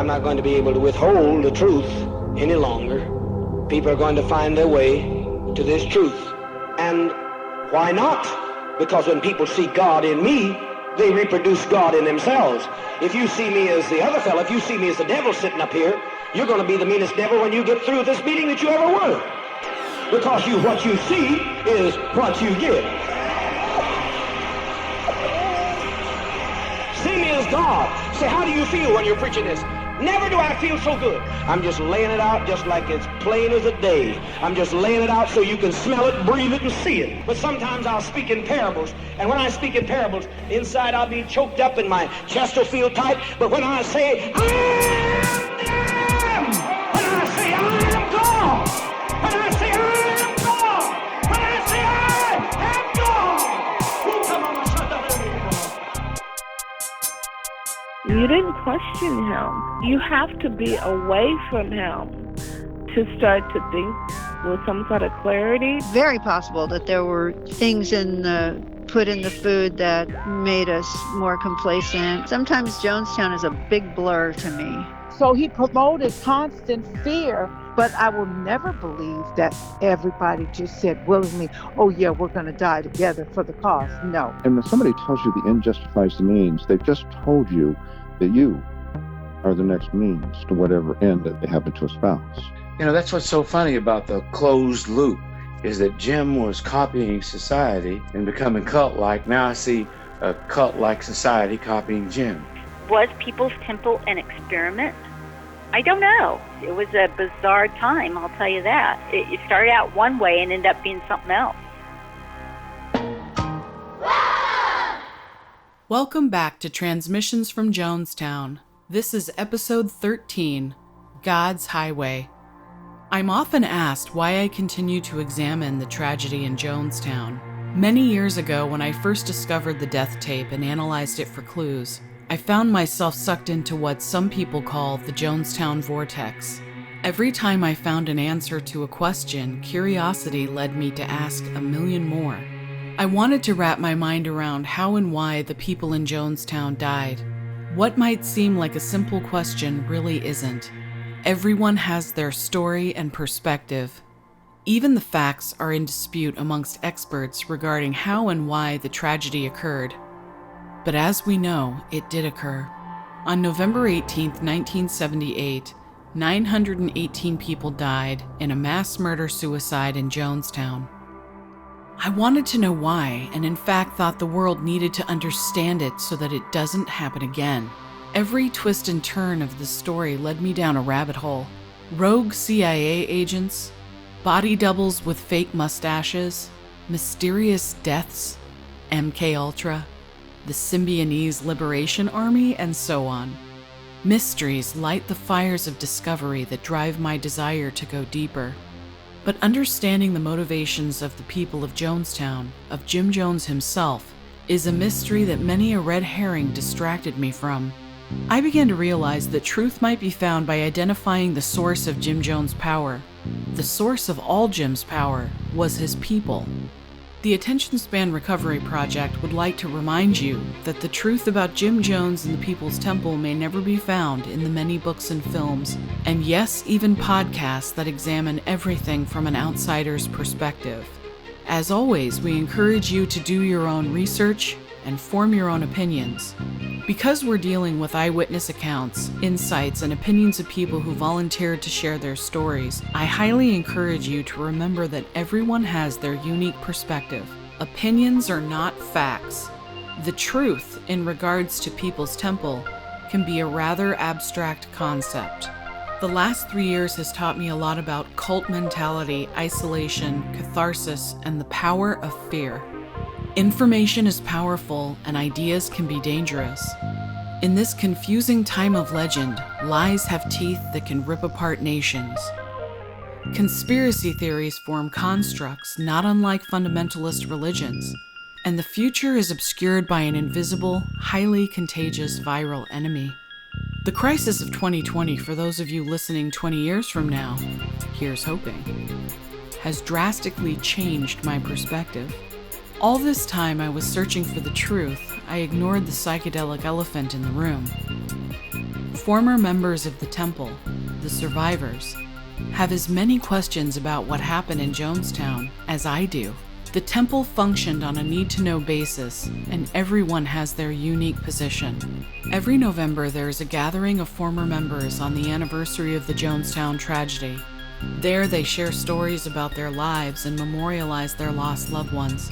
not going to be able to withhold the truth any longer. People are going to find their way to this truth. And why not? Because when people see God in me, they reproduce God in themselves. If you see me as the other fellow, if you see me as the devil sitting up here, you're going to be the meanest devil when you get through this meeting that you ever were. Because what you see is what you get. See me as God. Say, how do you feel when you're preaching this? Never do I feel so good. I'm just laying it out just like it's plain as a day. I'm just laying it out so you can smell it, breathe it, and see it. But sometimes I'll speak in parables. And when I speak in parables, inside I'll be choked up and my chest will feel tight. But when I say, I am, when I say, I am God, when I say, I am God, when I say, I am God, who come on, shut up. You didn't question him. You have to be away from him to start to think with some sort of clarity. Very possible that there were things put in the food that made us more complacent. Sometimes Jonestown is a big blur to me. So he promoted constant fear, but I will never believe that everybody just said willingly, oh yeah, we're going to die together for the cause. No. And when somebody tells you the end justifies the means, they've just told you that you are the next means to whatever end that they happen to espouse. You know, that's what's so funny about the closed loop, is that Jim was copying society and becoming cult-like. Now I see a cult-like society copying Jim. Was People's Temple an experiment? I don't know. It was a bizarre time, I'll tell you that. It started out one way and ended up being something else. Welcome back to Transmissions from Jonestown. This is episode 13, God's Highway. I'm often asked why I continue to examine the tragedy in Jonestown. Many years ago, when I first discovered the death tape and analyzed it for clues, I found myself sucked into what some people call the Jonestown vortex. Every time I found an answer to a question, curiosity led me to ask a million more. I wanted to wrap my mind around how and why the people in Jonestown died. What might seem like a simple question really isn't. Everyone has their story and perspective. Even the facts are in dispute amongst experts regarding how and why the tragedy occurred. But as we know, it did occur. On November 18, 1978, 918 people died in a mass murder-suicide in Jonestown. I wanted to know why, and in fact thought the world needed to understand it so that it doesn't happen again. Every twist and turn of the story led me down a rabbit hole. Rogue CIA agents, body doubles with fake mustaches, mysterious deaths, MK Ultra, the Symbionese Liberation Army, and so on. Mysteries light the fires of discovery that drive my desire to go deeper. But understanding the motivations of the people of Jonestown, of Jim Jones himself, is a mystery that many a red herring distracted me from. I began to realize that truth might be found by identifying the source of Jim Jones' power. The source of all Jim's power was his people. The Attention Span Recovery Project would like to remind you that the truth about Jim Jones and the People's Temple may never be found in the many books and films, and yes, even podcasts that examine everything from an outsider's perspective. As always, we encourage you to do your own research and form your own opinions. Because we're dealing with eyewitness accounts, insights, and opinions of people who volunteered to share their stories, I highly encourage you to remember that everyone has their unique perspective. Opinions are not facts. The truth in regards to People's Temple can be a rather abstract concept. The last 3 years has taught me a lot about cult mentality, isolation, catharsis, and the power of fear. Information is powerful and ideas can be dangerous. In this confusing time of legend, lies have teeth that can rip apart nations. Conspiracy theories form constructs not unlike fundamentalist religions, and the future is obscured by an invisible, highly contagious viral enemy. The crisis of 2020, for those of you listening 20 years from now, here's hoping, has drastically changed my perspective. All this time I was searching for the truth, I ignored the psychedelic elephant in the room. former members of the temple, the survivors, have as many questions about what happened in Jonestown as I do. The temple functioned on a need-to-know basis, and everyone has their unique position. Every November, there is a gathering of former members on the anniversary of the Jonestown tragedy. There, they share stories about their lives and memorialize their lost loved ones.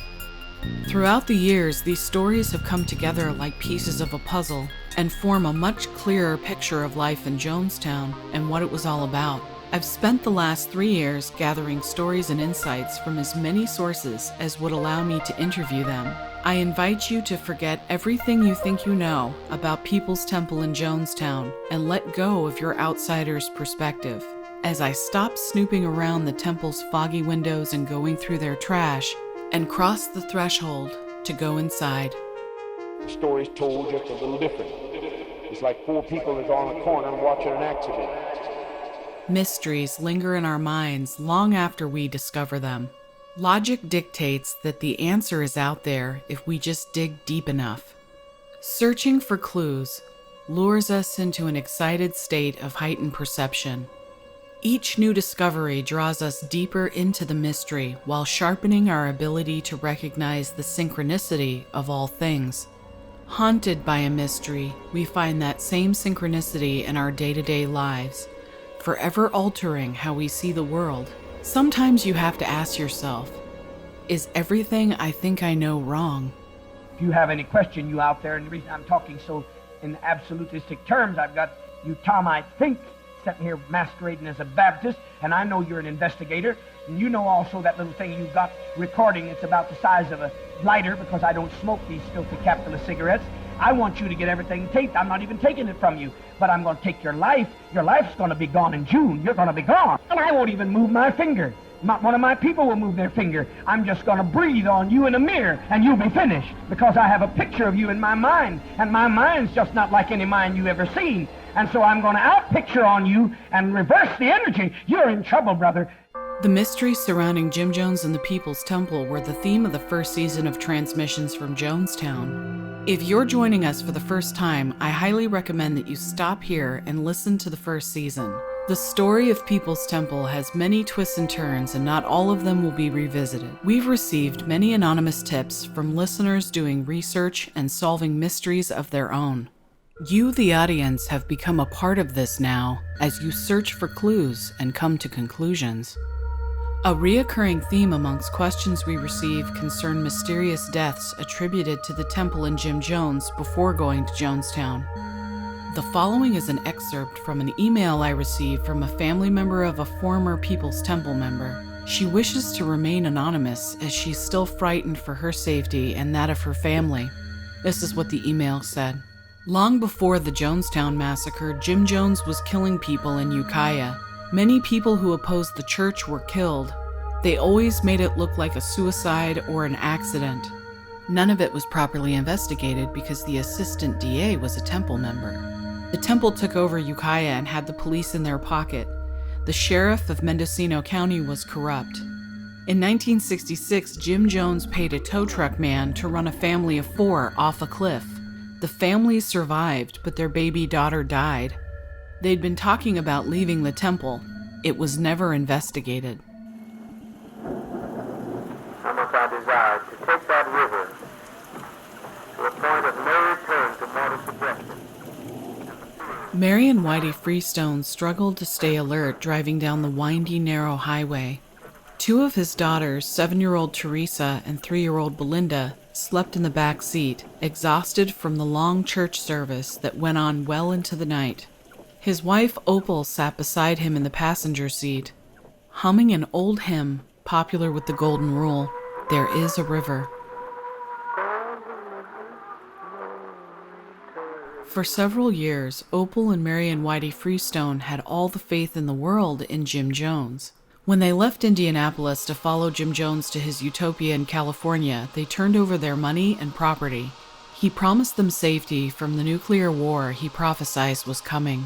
Throughout the years, these stories have come together like pieces of a puzzle and form a much clearer picture of life in Jonestown and what it was all about. I've spent the last 3 years gathering stories and insights from as many sources as would allow me to interview them. I invite you to forget everything you think you know about People's Temple in Jonestown and let go of your outsider's perspective. As I stop snooping around the temple's foggy windows and going through their trash, and cross the threshold to go inside. The story's told just a little different. It's like 4 people is on a corner watching an accident. Mysteries linger in our minds long after we discover them. Logic dictates that the answer is out there if we just dig deep enough. Searching for clues lures us into an excited state of heightened perception. Each new discovery draws us deeper into the mystery while sharpening our ability to recognize the synchronicity of all things. Haunted by a mystery, we find that same synchronicity in our day-to-day lives, forever altering how we see the world. Sometimes you have to ask yourself, is everything I think I know wrong? If you have any question, you out there, and the reason I'm talking so in absolutistic terms, I've got you Tom, I think, sitting here masquerading as a Baptist, and I know you're an investigator, and you know also that little thing you got recording. It's about the size of a lighter, because I don't smoke these filthy capitalist cigarettes. I want you to get everything taped. I'm not even taking it from you, but I'm going to take your life. Your life's going to be gone in June. You're going to be gone, and I won't even move my finger. Not one of my people will move their finger. I'm just going to breathe on you in a mirror, and you'll be finished, because I have a picture of you in my mind, and my mind's just not like any mind you ever seen. And so I'm going to outpicture on you and reverse the energy. You're in trouble, brother. The mysteries surrounding Jim Jones and the People's Temple were the theme of the first season of Transmissions from Jonestown. If you're joining us for the first time, I highly recommend that you stop here and listen to the first season. The story of People's Temple has many twists and turns, and not all of them will be revisited. We've received many anonymous tips from listeners doing research and solving mysteries of their own. You, the audience, have become a part of this now as you search for clues and come to conclusions. A reoccurring theme amongst questions we receive concern mysterious deaths attributed to the temple and Jim Jones before going to Jonestown. The following is an excerpt from an email I received from a family member of a former People's Temple member. She wishes to remain anonymous as she's still frightened for her safety and that of her family. This is what the email said. Long before the Jonestown massacre, Jim Jones was killing people in Ukiah. Many people who opposed the church were killed. They always made it look like a suicide or an accident. None of it was properly investigated because the assistant DA was a temple member. The temple took over Ukiah and had the police in their pocket. The sheriff of Mendocino County was corrupt. In 1966, Jim Jones paid a tow truck man to run a family of 4 off a cliff. The family survived, but their baby daughter died. They'd been talking about leaving the temple. It was never investigated. How much I desire to take that river to a point of no return to mortal subjection. Mary and Whitey Freestone struggled to stay alert driving down the windy, narrow highway. 2 of his daughters, 7-year-old Teresa and 3-year-old Belinda, slept in the back seat, exhausted from the long church service that went on well into the night. His wife Opal sat beside him in the passenger seat, humming an old hymn popular with the Golden Rule, "There is a river." For several years, Opal and Mary and Whitey Freestone had all the faith in the world in Jim Jones. When they left Indianapolis to follow Jim Jones to his utopia in California, they turned over their money and property. He promised them safety from the nuclear war he prophesied was coming.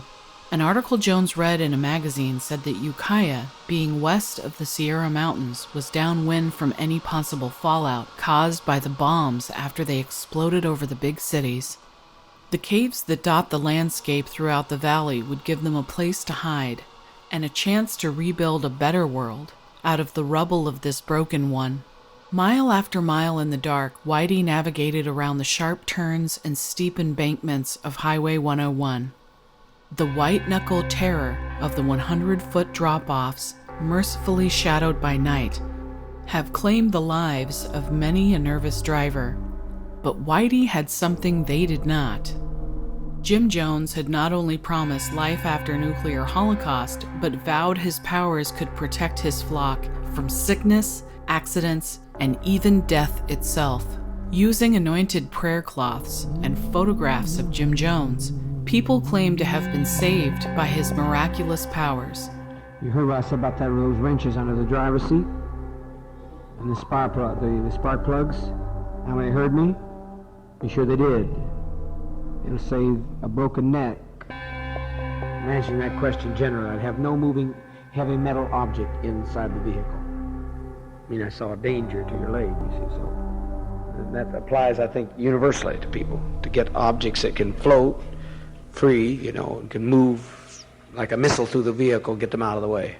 An article Jones read in a magazine said that Ukiah, being west of the Sierra Mountains, was downwind from any possible fallout caused by the bombs after they exploded over the big cities. The caves that dot the landscape throughout the valley would give them a place to hide and a chance to rebuild a better world out of the rubble of this broken one. Mile after mile in the dark, Whitey navigated around the sharp turns and steep embankments of Highway 101. The white-knuckle terror of the 100-foot drop-offs, mercifully shadowed by night, have claimed the lives of many a nervous driver. But Whitey had something they did not. Jim Jones had not only promised life after nuclear holocaust, but vowed his powers could protect his flock from sickness, accidents, and even death itself. Using anointed prayer cloths and photographs of Jim Jones, people claim to have been saved by his miraculous powers. You heard what I said about those wrenches under the driver's seat? And the spark plugs? How many heard me? Be sure they did. It'll save a broken neck. I'm answering that question generally. I'd have no moving heavy metal object inside the vehicle. I mean, I saw a danger to your leg, you see, so that applies, I think, universally to people. To get objects that can float free, and can move like a missile through the vehicle, get them out of the way.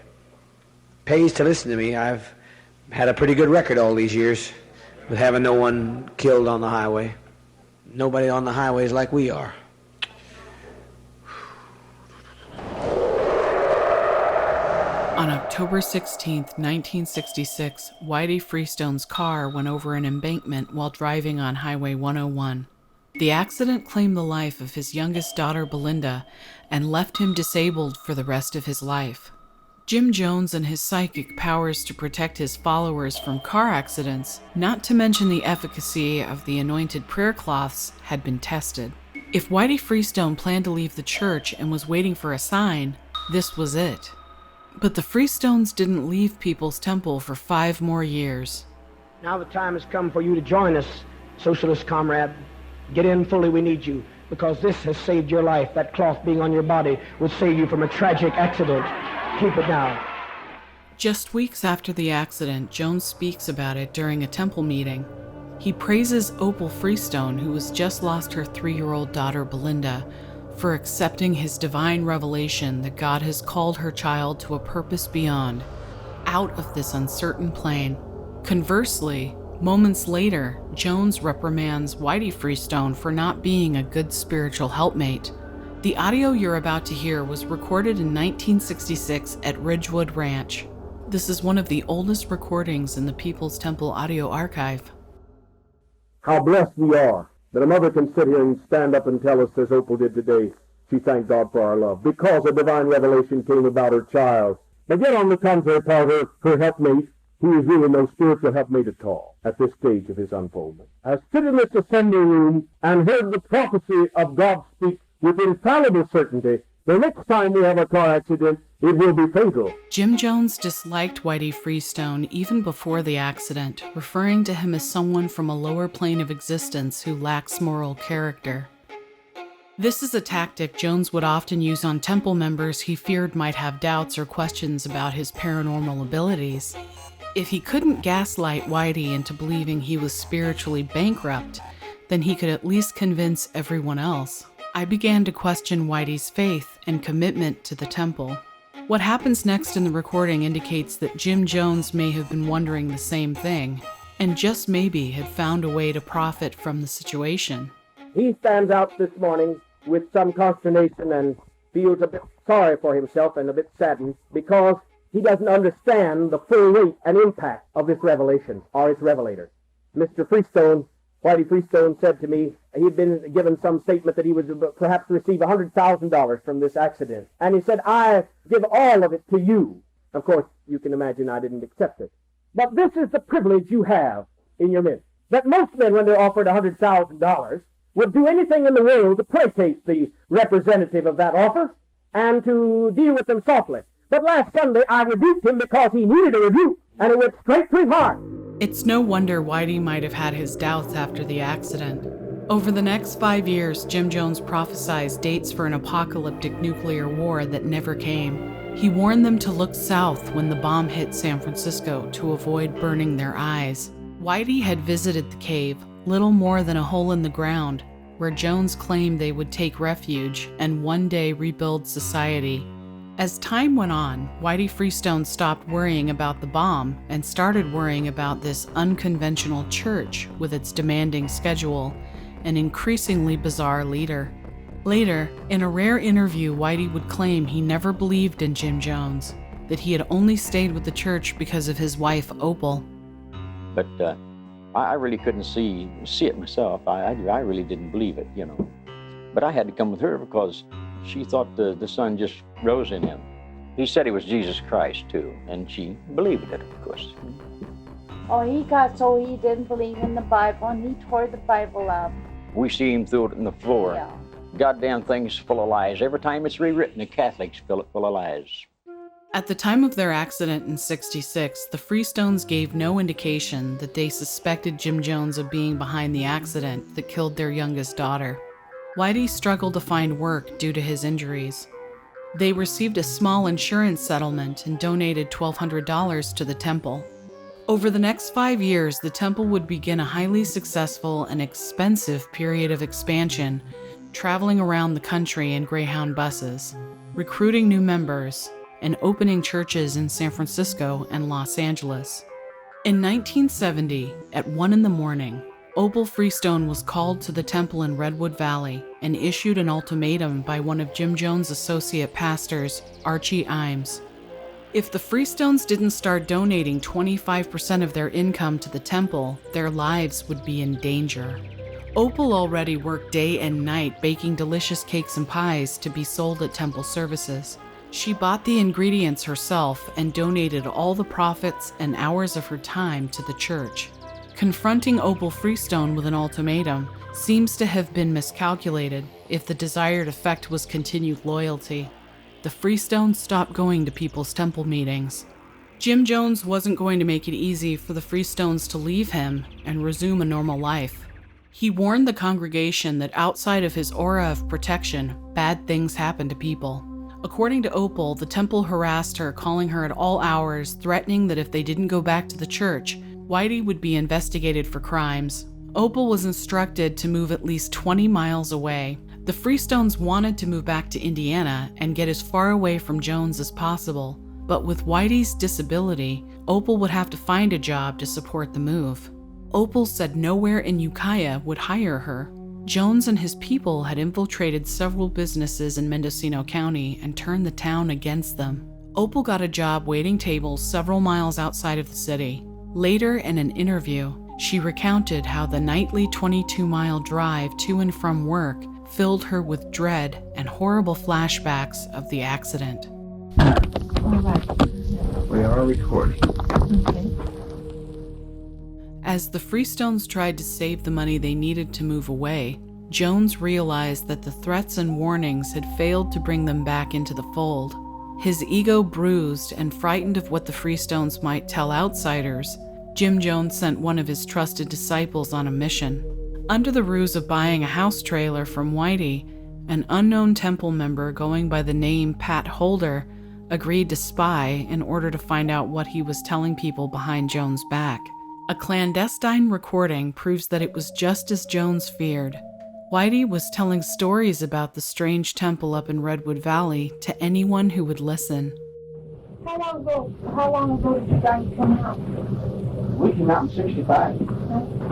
Pays to listen to me. I've had a pretty good record all these years with having no one killed on the highway. Nobody on the highways like we are. On October 16, 1966, Whitey Freestone's car went over an embankment while driving on Highway 101. The accident claimed the life of his youngest daughter, Belinda, and left him disabled for the rest of his life. Jim Jones and his psychic powers to protect his followers from car accidents, not to mention the efficacy of the anointed prayer cloths, had been tested. If Whitey Freestone planned to leave the church and was waiting for a sign, this was it. But the Freestones didn't leave People's Temple for 5 more years. Now the time has come for you to join us, socialist comrade. Get in fully, we need you, because this has saved your life. That cloth being on your body would save you from a tragic accident. Keep it down. Just weeks after the accident, Jones speaks about it during a temple meeting. He praises Opal Freestone, who has just lost her 3-year-old daughter Belinda, for accepting his divine revelation that God has called her child to a purpose beyond, out of this uncertain plane. Conversely, moments later, Jones reprimands Whitey Freestone for not being a good spiritual helpmate. The audio you're about to hear was recorded in 1966 at Ridgewood Ranch. This is one of the oldest recordings in the People's Temple audio archive. How blessed we are that a mother can sit here and stand up and tell us, as Opal did today, she thanked God for our love, because a divine revelation came about her child. But yet on the contrary part, her helpmate, he is really no spiritual helpmate at all at this stage of his unfoldment, has stood in this assembly room and heard the prophecy of God speak with infallible certainty. The next time we have a car accident, it will be fatal. Jim Jones disliked Whitey Freestone even before the accident, referring to him as someone from a lower plane of existence who lacks moral character. This is a tactic Jones would often use on temple members he feared might have doubts or questions about his paranormal abilities. If he couldn't gaslight Whitey into believing he was spiritually bankrupt, then he could at least convince everyone else. I began to question Whitey's faith and commitment to the temple. What happens next in the recording indicates that Jim Jones may have been wondering the same thing, and just maybe had found a way to profit from the situation. He stands out this morning with some consternation and feels a bit sorry for himself and a bit saddened because he doesn't understand the full weight and impact of this revelation or its revelator. Mr. Freestone, Whitey Freestone, said to me he'd been given some statement that he would perhaps receive $100,000 from this accident. And he said, I give all of it to you. Of course, you can imagine I didn't accept it. But this is the privilege you have in your midst. That most men, when they're offered $100,000, would do anything in the world to placate the representative of that offer and to deal with them softly. But last Sunday, I rebuked him because he needed a rebuke, and it went straight to his heart. It's no wonder Whitey might have had his doubts after the accident. Over the next 5 years, Jim Jones prophesied dates for an apocalyptic nuclear war that never came. He warned them to look south when the bomb hit San Francisco to avoid burning their eyes. Whitey had visited the cave, little more than a hole in the ground, where Jones claimed they would take refuge and one day rebuild society. As time went on, Whitey Freestone stopped worrying about the bomb and started worrying about this unconventional church with its demanding schedule and increasingly bizarre leader. Later, in a rare interview, Whitey would claim he never believed in Jim Jones, that he had only stayed with the church because of his wife, Opal. But I really couldn't see it myself. I really didn't believe it, you know. But I had to come with her because she thought the sun just rose in him. He said he was Jesus Christ, too, and she believed it, of course. Oh, he got so he didn't believe in the Bible, and he tore the Bible up. We see him throw it in the floor. Yeah. Goddamn thing's full of lies. Every time it's rewritten, the Catholics fill it full of lies. At the time of their accident in '66, the Freestones gave no indication that they suspected Jim Jones of being behind the accident that killed their youngest daughter. Whitey struggled to find work due to his injuries. They received a small insurance settlement and donated $1,200 to the temple. Over the next 5 years, the temple would begin a highly successful and expensive period of expansion, traveling around the country in Greyhound buses, recruiting new members, and opening churches in San Francisco and Los Angeles. In 1970, at 1 a.m, Opal Freestone was called to the temple in Redwood Valley and issued an ultimatum by one of Jim Jones' associate pastors, Archie Imes. If the Freestones didn't start donating 25% of their income to the temple, their lives would be in danger. Opal already worked day and night baking delicious cakes and pies to be sold at temple services. She bought the ingredients herself and donated all the profits and hours of her time to the church. Confronting Opal Freestone with an ultimatum seems to have been miscalculated if the desired effect was continued loyalty. The Freestones stopped going to people's temple meetings. Jim Jones wasn't going to make it easy for the Freestones to leave him and resume a normal life. He warned the congregation that outside of his aura of protection, bad things happen to people. According to Opal, the temple harassed her, calling her at all hours, threatening that if they didn't go back to the church, Whitey would be investigated for crimes. Opal was instructed to move at least 20 miles away. The Freestones wanted to move back to Indiana and get as far away from Jones as possible, but with Whitey's disability, Opal would have to find a job to support the move. Opal said nowhere in Ukiah would hire her. Jones and his people had infiltrated several businesses in Mendocino County and turned the town against them. Opal got a job waiting tables several miles outside of the city. Later, in an interview, she recounted how the nightly 22-mile drive to and from work filled her with dread and horrible flashbacks of the accident. All right. We are recording. Okay. As the Freestones tried to save the money they needed to move away, Jones realized that the threats and warnings had failed to bring them back into the fold. His ego bruised and frightened of what the Freestones might tell outsiders, Jim Jones sent one of his trusted disciples on a mission. Under the ruse of buying a house trailer from Whitey, an unknown temple member going by the name Pat Holder agreed to spy in order to find out what he was telling people behind Jones' back. A clandestine recording proves that it was just as Jones feared. Whitey was telling stories about the strange temple up in Redwood Valley to anyone who would listen. How long ago did you guys come out? We came out in 65.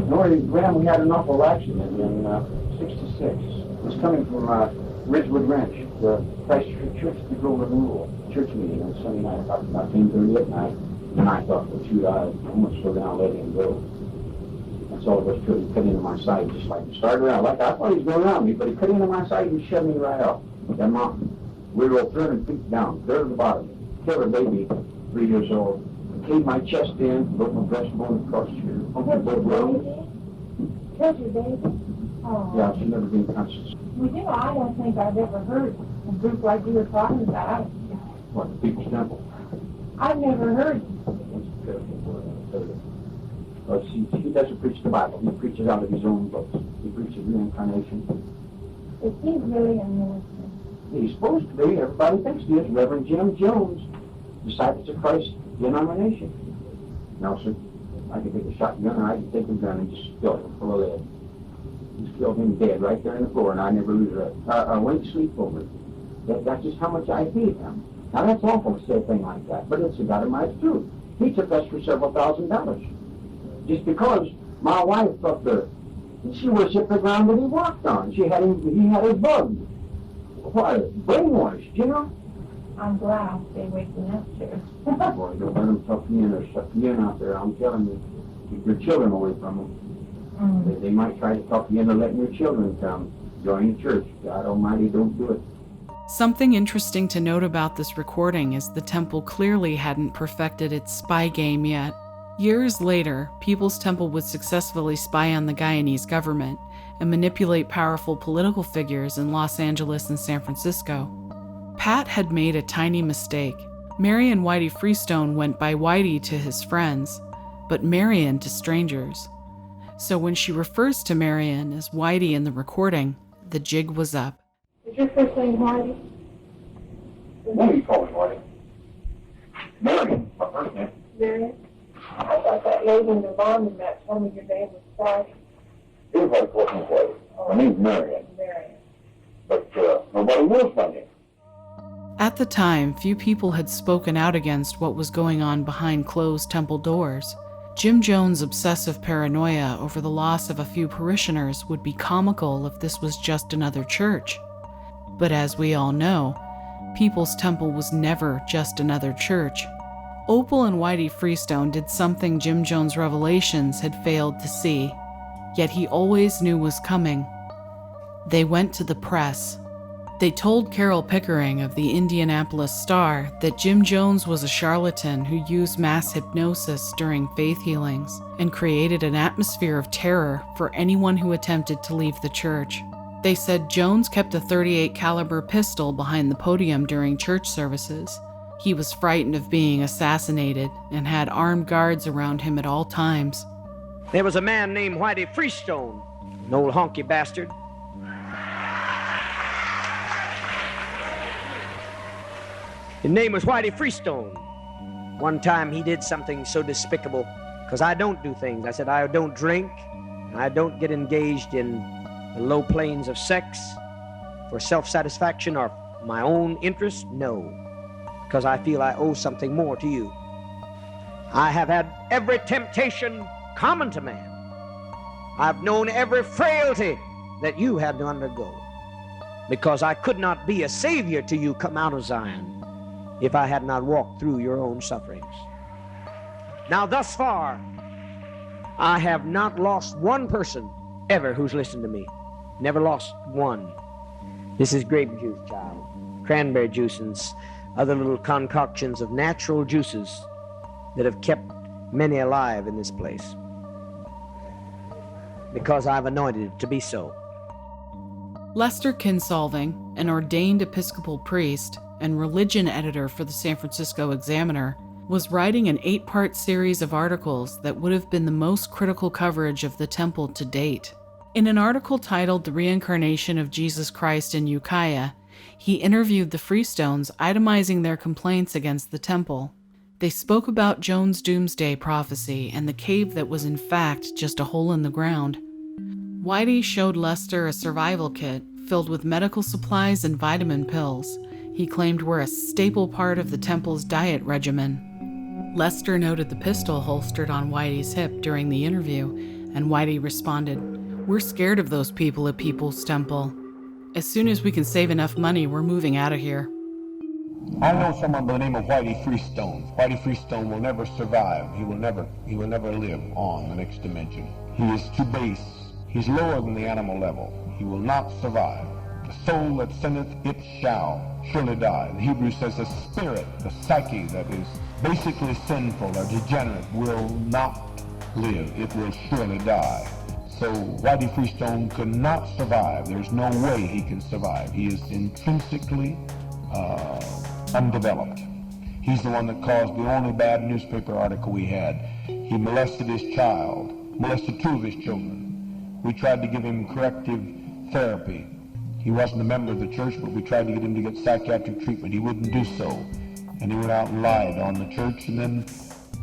Northern Graham, we had an awful accident in 66. It was coming from Ridgewood Ranch, the Christ Church to go to the rule church meeting on Sunday night, about 10:30 at night. And I thought, well, shoot, I almost slow down, let him go. That's all of us could. He cut into my side, just like he started around. Like I thought he was going around me, but he cut into my side and shoved me right off that mountain. We were 300 feet down, there at the bottom. Killed a baby, 3 years old. Caved my chest in, broke my breastbone across here. Killed your baby? Oh. Yeah, she never been conscious. Well, you know, I don't think I've ever heard a group like you were talking about. What, the People's Temple? I've never heard. Well, see, he doesn't preach the Bible. He preaches out of his own books. He preaches reincarnation. It seems really unusual. He's supposed to be. Everybody thinks he is. Reverend Jim Jones, Disciples of Christ denomination. No, sir. I could take a shotgun or I could take a gun and just fill it full of lead. Just killed him dead right there on the floor, and I never went to sleep over it. That's just how much I hate him. Now, that's awful to say a thing like that, but it's the Godamites truth. He took us for several $1,000s. Just because my wife thought she worshipped the ground that he walked on. He had his bugged. What, brainwashed, you know? I'm glad they waking up too. Boy, don't let them tuck you in or suck you in out there. I'm telling you, keep your children away from them. They might try to talk you into letting your children come. Join the church. God Almighty, don't do it. Something interesting to note about this recording is the temple clearly hadn't perfected its spy game yet. Years later, People's Temple would successfully spy on the Guyanese government and manipulate powerful political figures in Los Angeles and San Francisco. Pat had made a tiny mistake. Marion Whitey Freestone went by Whitey to his friends, but Marion to strangers. So when she refers to Marion as Whitey in the recording, the jig was up. Is your first name Whitey? What do you call me, Whitey? Marion, my first name. Marion? I thought that lady in the laundromat told me your name was Whitey. Everybody calls me Whitey. My name's Marion. Marion. But nobody knows my name. At the time, few people had spoken out against what was going on behind closed temple doors. Jim Jones' obsessive paranoia over the loss of a few parishioners would be comical if this was just another church. But as we all know, People's Temple was never just another church. Opal and Whitey Freestone did something Jim Jones' revelations had failed to see, yet he always knew was coming. They went to the press. They told Carol Pickering of the Indianapolis Star that Jim Jones was a charlatan who used mass hypnosis during faith healings and created an atmosphere of terror for anyone who attempted to leave the church. They said Jones kept a .38 caliber pistol behind the podium during church services. He was frightened of being assassinated and had armed guards around him at all times. There was a man named Whitey Freestone, an old honky bastard. His name was Whitey Freestone. One time he did something so despicable, because I don't do things. I said I don't drink, I don't get engaged in the low planes of sex for self-satisfaction or my own interest, no, because I feel I owe something more to you. I have had every temptation common to man. I've known every frailty that you had to undergo, because I could not be a savior to you come out of Zion if I had not walked through your own sufferings. Now, thus far, I have not lost one person ever who's listened to me. Never lost one. This is grape juice, child. Cranberry juice and other little concoctions of natural juices that have kept many alive in this place, because I've anointed it to be so. Lester Kinsolving, an ordained Episcopal priest and religion editor for the San Francisco Examiner, was writing an 8-part series of articles that would have been the most critical coverage of the temple to date. In an article titled The Reincarnation of Jesus Christ in Ukiah, he interviewed the Freestones, itemizing their complaints against the temple. They spoke about Jones' doomsday prophecy and the cave that was in fact just a hole in the ground. Whitey showed Lester a survival kit filled with medical supplies and vitamin pills he claimed were a staple part of the temple's diet regimen. Lester noted the pistol holstered on Whitey's hip during the interview, and Whitey responded, "We're scared of those people at People's Temple. As soon as we can save enough money, we're moving out of here." I know someone by the name of Whitey Freestone. Whitey Freestone will never survive. He will never live on the next dimension. He is too base. He's lower than the animal level. He will not survive. The soul that sinneth, it shall surely die. The Hebrew says the spirit, the psyche that is basically sinful or degenerate will not live. It will surely die. So Whitey Freestone could not survive. There's no way he can survive. He is intrinsically undeveloped. He's the one that caused the only bad newspaper article we had. He molested his child, molested 2 of his children. We tried to give him corrective therapy. He wasn't a member of the church, but we tried to get him to get psychiatric treatment. He wouldn't do so. And he went out and lied on the church, and then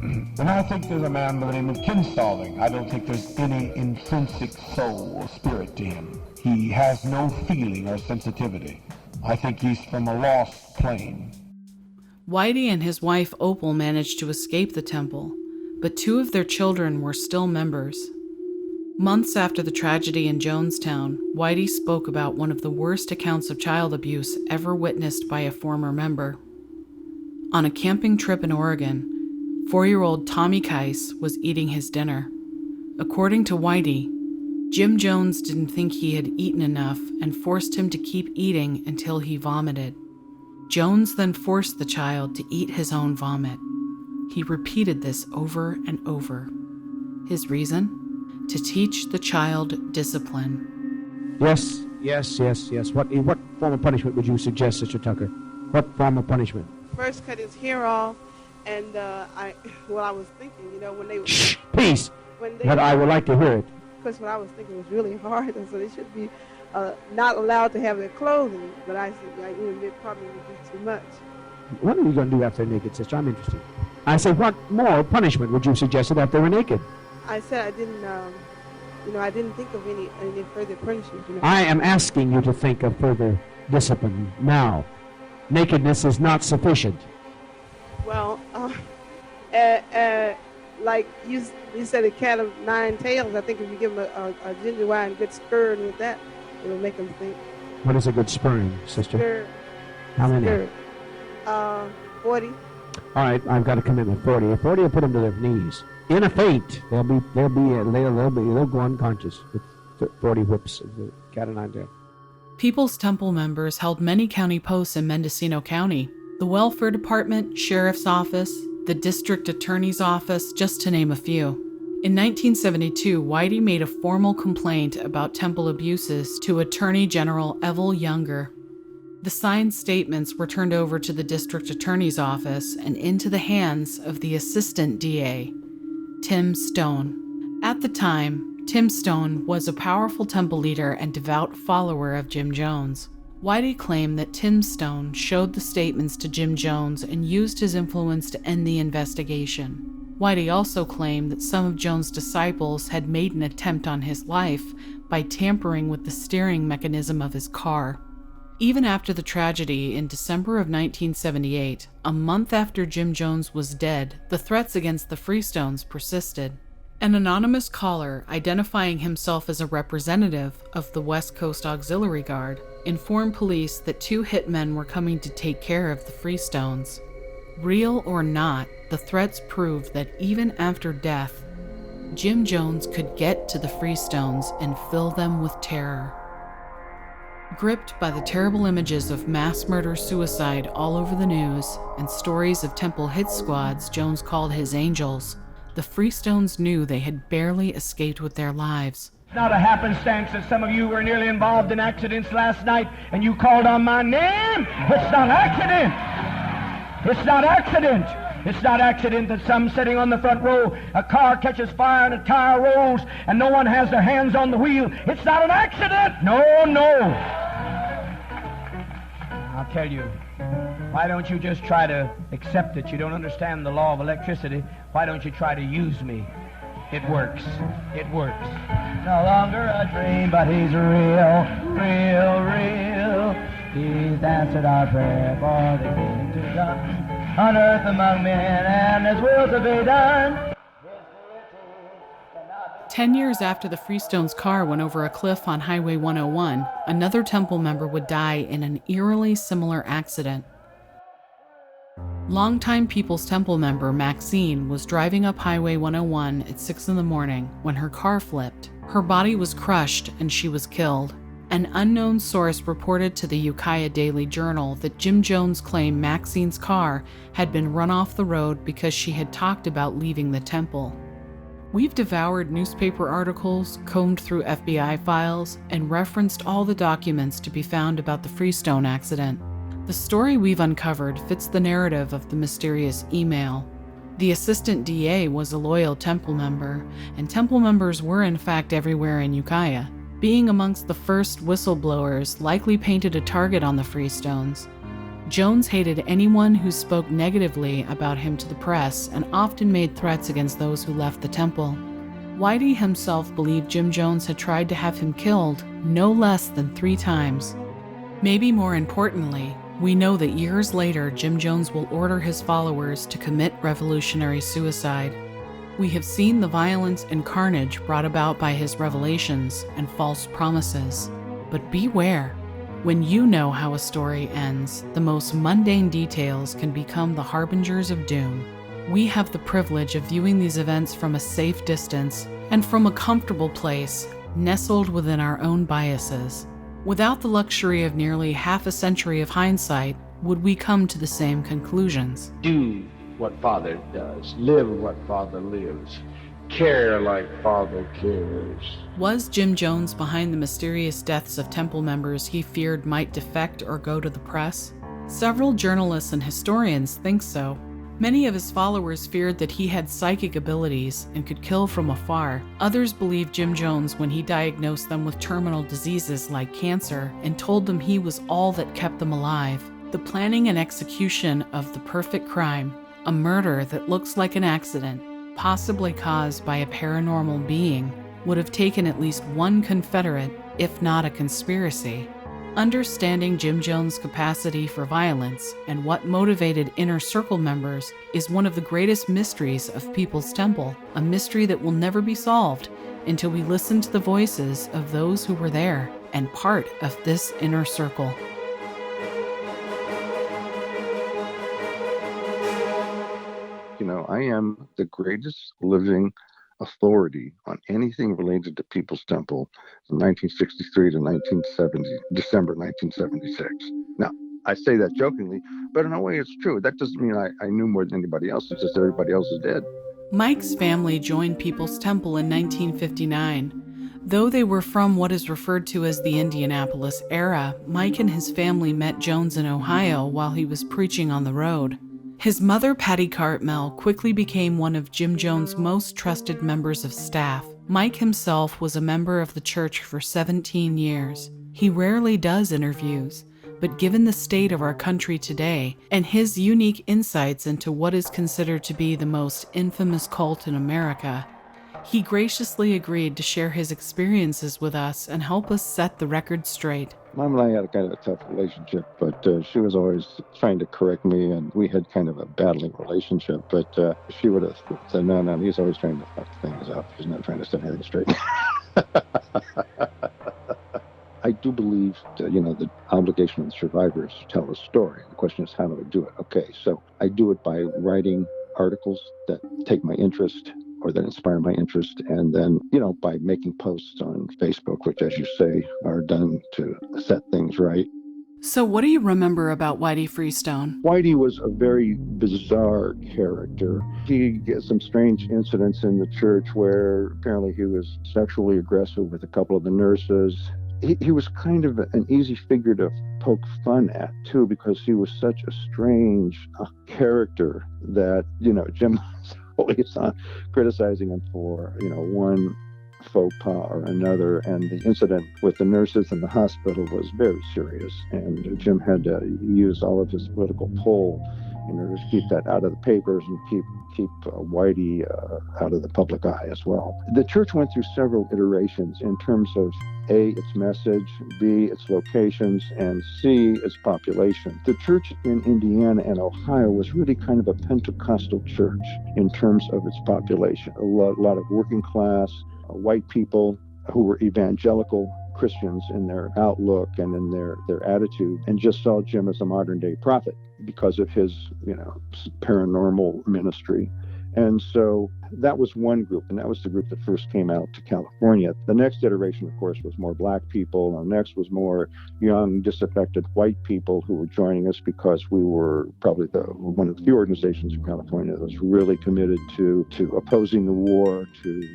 And I think there's a man by the name of Kinsolving. I don't think there's any intrinsic soul or spirit to him. He has no feeling or sensitivity. I think he's from a lost plane. Whitey and his wife Opal managed to escape the temple, but 2 of their children were still members. Months after the tragedy in Jonestown, Whitey spoke about one of the worst accounts of child abuse ever witnessed by a former member. On a camping trip in Oregon, 4-year-old Tommy Keiss was eating his dinner. According to Whitey, Jim Jones didn't think he had eaten enough and forced him to keep eating until he vomited. Jones then forced the child to eat his own vomit. He repeated this over and over. His reason? To teach the child discipline. Yes. What form of punishment would you suggest, Sister Tucker? What form of punishment? First cut his hair off, and I was thinking, when they... Shh, please! But I would like to hear it. Because what I was thinking was really hard, and so they should be not allowed to have their clothing, but I said, it probably would be too much. What are you going to do after they're naked, Sister? I'm interested. I said, what more punishment would you suggest after they were naked? I said I didn't, I didn't think of any further punishment. I am asking you to think of further discipline now. Nakedness is not sufficient. Well, like you said, a cat of 9 tails. I think if you give him a ginger wine good spur with that, it'll make him think. What is a good spurring, Sister? Spur. How many? Spur. 40. All right, I've got a commitment. 40. 40 will put them to their knees. In a faint, they'll go unconscious with 40 whips of the cat of 9 tails. People's Temple members held many county posts in Mendocino County: the welfare department, sheriff's office, the district attorney's office, just to name a few. In 1972, Whitey made a formal complaint about temple abuses to Attorney General Evel Younger. The signed statements were turned over to the district attorney's office and into the hands of the assistant DA, Tim Stone. At the time, Tim Stone was a powerful temple leader and devout follower of Jim Jones. Whitey claimed that Tim Stone showed the statements to Jim Jones and used his influence to end the investigation. Whitey also claimed that some of Jones' disciples had made an attempt on his life by tampering with the steering mechanism of his car. Even after the tragedy in December of 1978, a month after Jim Jones was dead, the threats against the Freestones persisted. An anonymous caller, identifying himself as a representative of the West Coast Auxiliary Guard, informed police that 2 hitmen were coming to take care of the Freestones. Real or not, the threats proved that even after death, Jim Jones could get to the Freestones and fill them with terror. Gripped by the terrible images of mass murder-suicide all over the news and stories of temple hit squads Jones called his angels, the Freestones knew they had barely escaped with their lives. It's not a happenstance that some of you were nearly involved in accidents last night and you called on my name. It's not accident. It's not accident. It's not accident that some sitting on the front row, a car catches fire and a tire rolls and no one has their hands on the wheel. It's not an accident. No. I'll tell you, why don't you just try to accept it? You don't understand the law of electricity. Why don't you try to use me? It works. It works. No longer a dream, but he's real. He's answered our prayer for the kingdom to come on earth among men, and his will to be done. 10 years after the Freestones' car went over a cliff on Highway 101, another temple member would die in an eerily similar accident. Longtime People's Temple member Maxine was driving up Highway 101 at 6 in the morning when her car flipped. Her body was crushed and she was killed. An unknown source reported to the Ukiah Daily Journal that Jim Jones claimed Maxine's car had been run off the road because she had talked about leaving the temple. We've devoured newspaper articles, combed through FBI files, and referenced all the documents to be found about the Freestone accident. The story we've uncovered fits the narrative of the mysterious email. The assistant DA was a loyal temple member, and temple members were in fact everywhere in Ukiah. Being amongst the first whistleblowers likely painted a target on the Freestones. Jones hated anyone who spoke negatively about him to the press and often made threats against those who left the temple. Whitey himself believed Jim Jones had tried to have him killed no less than 3 times. Maybe more importantly, we know that years later Jim Jones will order his followers to commit revolutionary suicide. We have seen the violence and carnage brought about by his revelations and false promises. But beware. When you know how a story ends, the most mundane details can become the harbingers of doom. We have the privilege of viewing these events from a safe distance and from a comfortable place, nestled within our own biases. Without the luxury of nearly half a century of hindsight, would we come to the same conclusions? Do what Father does. Live what Father lives. Care like Father cares. Was Jim Jones behind the mysterious deaths of temple members he feared might defect or go to the press? Several journalists and historians think so. Many of his followers feared that he had psychic abilities and could kill from afar. Others believed Jim Jones when he diagnosed them with terminal diseases like cancer and told them he was all that kept them alive. The planning and execution of the perfect crime, a murder that looks like an accident, possibly caused by a paranormal being, would have taken at least one Confederate, if not a conspiracy. Understanding Jim Jones' capacity for violence and what motivated Inner Circle members is one of the greatest mysteries of People's Temple, a mystery that will never be solved until we listen to the voices of those who were there and part of this Inner Circle. You know, I am the greatest living authority on anything related to People's Temple from 1963 to 1970, December 1976. Now, I say that jokingly, but in a way it's true. That doesn't mean I knew more than anybody else. It's just everybody else is dead. Mike's family joined People's Temple in 1959. Though they were from what is referred to as the Indianapolis era, Mike and his family met Jones in Ohio while he was preaching on the road. His mother, Patty Cartmel, quickly became one of Jim Jones' most trusted members of staff. Mike himself was a member of the church for 17 years. He rarely does interviews, but given the state of our country today and his unique insights into what is considered to be the most infamous cult in America, he graciously agreed to share his experiences with us and help us set the record straight. Mom and I had a kind of a tough relationship, but she was always trying to correct me, and we had kind of a battling relationship. But she would have said, no, he's always trying to fuck things up. He's not trying to set anything straight. I do believe that, the obligation of the survivor is to tell a story. The question is, how do I do it? Okay, so I do it by writing articles that take my interest or that inspire my interest, and then, by making posts on Facebook, which, as you say, are done to set things right. So what do you remember about Whitey Freestone? Whitey was a very bizarre character. He had some strange incidents in the church where apparently he was sexually aggressive with a couple of the nurses. He was kind of an easy figure to poke fun at, too, because he was such a strange character that, Jim was always criticizing him for, one faux pas or another. And the incident with the nurses in the hospital was very serious. And Jim had to use all of his political pull in order to keep that out of the papers and keep Whitey out of the public eye as well. The church went through several iterations in terms of A, its message, B, its locations, and C, its population. The church in Indiana and Ohio was really kind of a Pentecostal church in terms of its population. A lot of working class, white people who were evangelical Christians in their outlook and in their attitude, and just saw Jim as a modern day prophet because of his, paranormal ministry. And so that was one group, and that was the group that first came out to California. The next iteration, of course, was more black people. And the next was more young, disaffected white people who were joining us because we were probably one of the few organizations in California that was really committed to opposing the war, to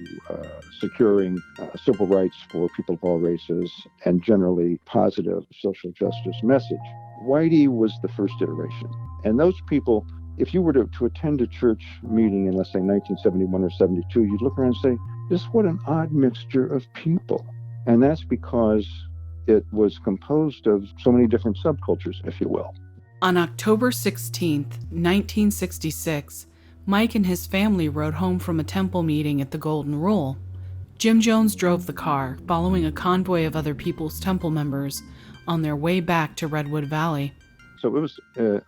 securing civil rights for people of all races, and generally positive social justice message. Whitey was the first iteration. And those people, if you were to attend a church meeting in, let's say, 1971 or 72, you'd look around and say, just what an odd mixture of people. And that's because it was composed of so many different subcultures, if you will. On October 16, 1966, Mike and his family rode home from a temple meeting at the Golden Rule. Jim Jones drove the car, following a convoy of other People's Temple members on their way back to Redwood Valley. So it was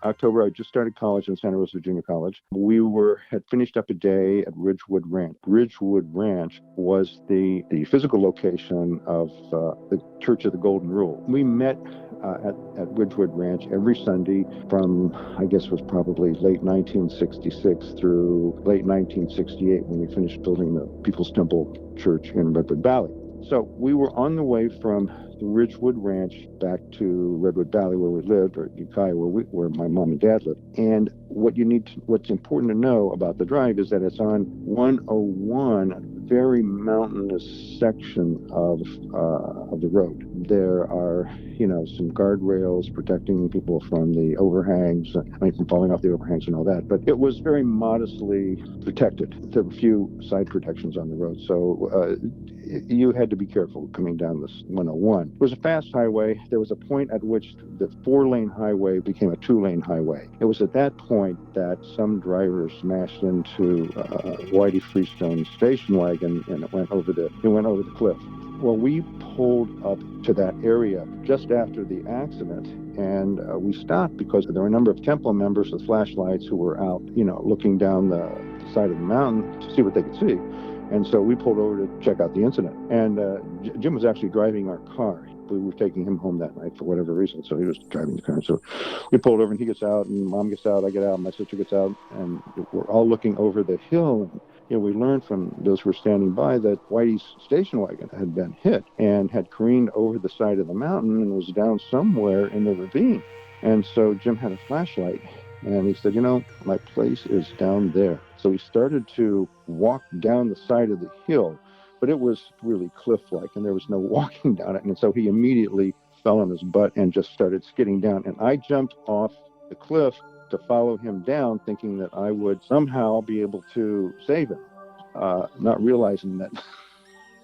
October. I just started college in Santa Rosa Junior College. We had finished up a day at Ridgewood Ranch. Ridgewood Ranch was the physical location of the Church of the Golden Rule. We met at Ridgewood Ranch every Sunday from, I guess it was probably late 1966 through late 1968 when we finished building the People's Temple Church in Redwood Valley. So we were on the way from the Ridgewood Ranch back to Redwood Valley where we lived, or Guyana where my mom and dad lived. And what's important to know about the drive is that it's on 101, a very mountainous section of the road. There are, some guardrails protecting people from the overhangs, from falling off the overhangs and all that. But it was very modestly protected. There were a few side protections on the road, so you had to be careful coming down this 101. It was a fast highway. There was a point at which the 4-lane highway became a 2-lane highway. It was at that point that some drivers smashed into Whitey Freestone's station wagon, and it went over the cliff. Well, we pulled up to that area just after the accident, and we stopped because there were a number of temple members with flashlights who were out, looking down the side of the mountain to see what they could see. And so we pulled over to check out the incident. And Jim was actually driving our car. We were taking him home that night for whatever reason, so he was driving the car. So we pulled over, and he gets out, and Mom gets out, I get out, my sister gets out, and we're all looking over the hill. And, we learned from those who were standing by that Whitey's station wagon had been hit and had careened over the side of the mountain and was down somewhere in the ravine. And so Jim had a flashlight, and he said, my place is down there. So he started to walk down the side of the hill, but it was really cliff-like, and there was no walking down it. And so he immediately fell on his butt and just started skidding down. And I jumped off the cliff to follow him down, thinking that I would somehow be able to save him, not realizing that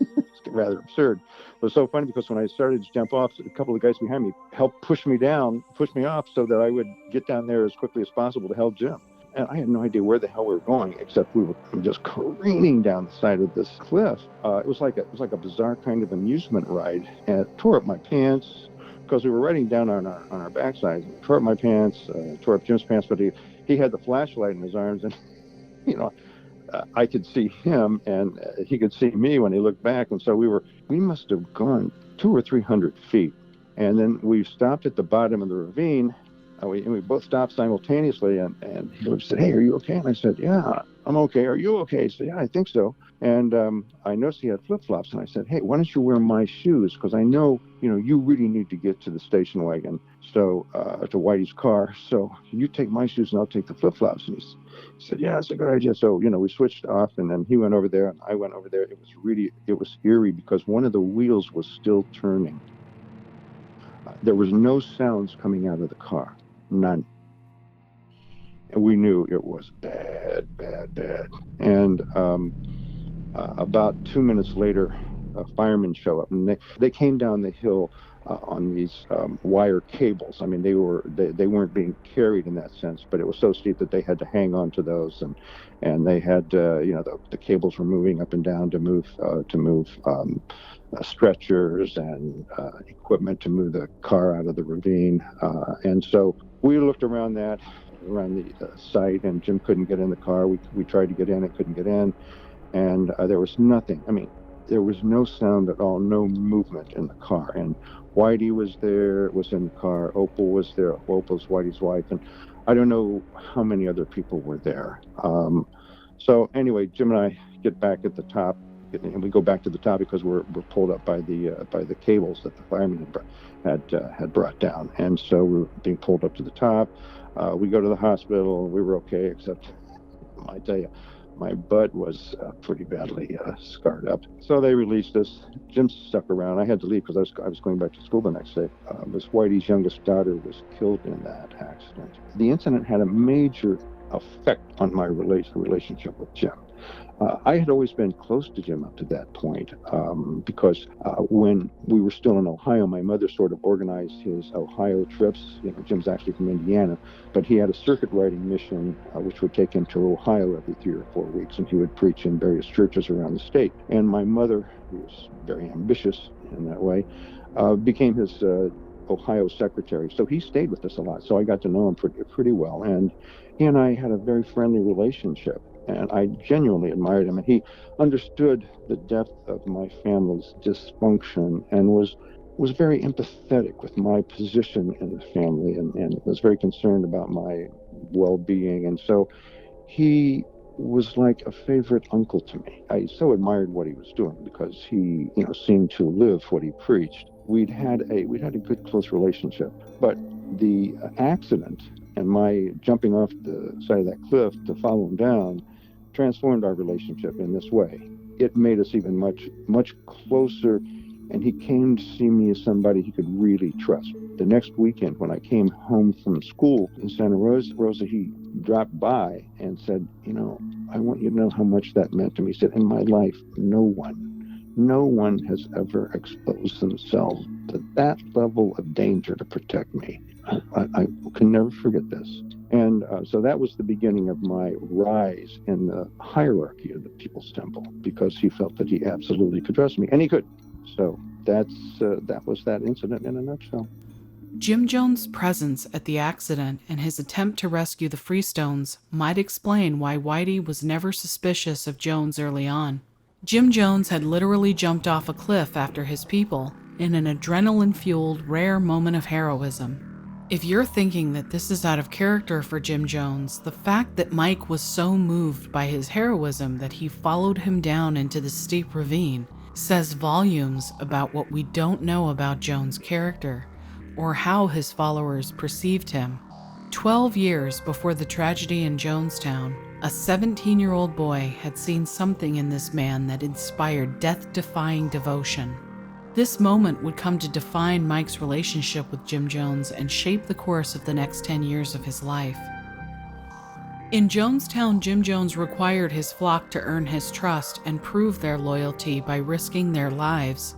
it's rather absurd. It was so funny because when I started to jump off, a couple of guys behind me helped push me off so that I would get down there as quickly as possible to help Jim. And I had no idea where the hell we were going, except we were just careening down the side of this cliff. It was like a bizarre kind of amusement ride, and it tore up my pants because we were riding down on our backside. It tore up my pants, tore up Jim's pants, but he had the flashlight in his arms, and I could see him, and he could see me when he looked back. And so we must have gone 200 or 300 feet, and then we stopped at the bottom of the ravine. We both stopped simultaneously, and he said, "Hey, are you okay?" And I said, "Yeah, I'm okay. Are you okay?" He said, "Yeah, I think so." And I noticed he had flip-flops, and I said, "Hey, why don't you wear my shoes? Because I know, you really need to get to the station wagon, so to Whitey's car. So you take my shoes, and I'll take the flip-flops." And he said, "Yeah, that's a good idea." So, we switched off, and then he went over there, and I went over there. It was eerie because one of the wheels was still turning. There was no sounds coming out of the car. None. And we knew it was bad. And about 2 minutes later, firemen show up, and they came down the hill on these wire cables. I mean, they weren't being carried in that sense, but it was so steep that they had to hang on to those, and they had the cables were moving up and down to move stretchers and equipment to move the car out of the ravine. And so we looked around the site, and Jim couldn't get in the car. We tried to get in and couldn't get in, and there was nothing. I mean, there was no sound at all, no movement in the car. And Whitey was in the car. Opal was there. Opal's Whitey's wife, and I don't know how many other people were there. So anyway, Jim and I get back at the top, and we go back to the top because we're pulled up by the cables that the firemen had brought down, and so we're being pulled up to the top. We go to the hospital. We were okay, except I tell you, my butt was pretty badly scarred up. So they released us. Jim stuck around. I had to leave because I was going back to school the next day. Miss Whitey's youngest daughter was killed in that accident. The incident had a major effect on my relationship with Jim. I had always been close to Jim up to that point because when we were still in Ohio, my mother sort of organized his Ohio trips. Jim's actually from Indiana, but he had a circuit riding mission which would take him to Ohio every 3 or 4 weeks, and he would preach in various churches around the state. And my mother, who was very ambitious in that way, became his Ohio secretary. So he stayed with us a lot. So I got to know him pretty well. And he and I had a very friendly relationship. And I genuinely admired him. And he understood the depth of my family's dysfunction and was very empathetic with my position in the family and was very concerned about my well-being. And so he was like a favorite uncle to me. I so admired what he was doing because he, seemed to live what he preached. We'd had a good, close relationship. But the accident and my jumping off the side of that cliff to follow him down transformed our relationship in this way. It made us even much closer, and he came to see me as somebody he could really trust. The next weekend, when I came home from school in Santa Rosa, he dropped by and said, I want you to know how much that meant to me. He said, in my life, no one has ever exposed themselves to that level of danger to protect me. I can never forget this. And so that was the beginning of my rise in the hierarchy of the People's Temple, because he felt that he absolutely could trust me, and he could. So that was that incident in a nutshell. Jim Jones' presence at the accident and his attempt to rescue the Freestones might explain why Whitey was never suspicious of Jones early on. Jim Jones had literally jumped off a cliff after his people in an adrenaline-fueled, rare moment of heroism. If you're thinking that this is out of character for Jim Jones, the fact that Mike was so moved by his heroism that he followed him down into the steep ravine says volumes about what we don't know about Jones' character or how his followers perceived him. 12 years before the tragedy in Jonestown, a 17-year-old boy had seen something in this man that inspired death-defying devotion. This moment would come to define Mike's relationship with Jim Jones and shape the course of the next 10 years of his life. In Jonestown, Jim Jones required his flock to earn his trust and prove their loyalty by risking their lives.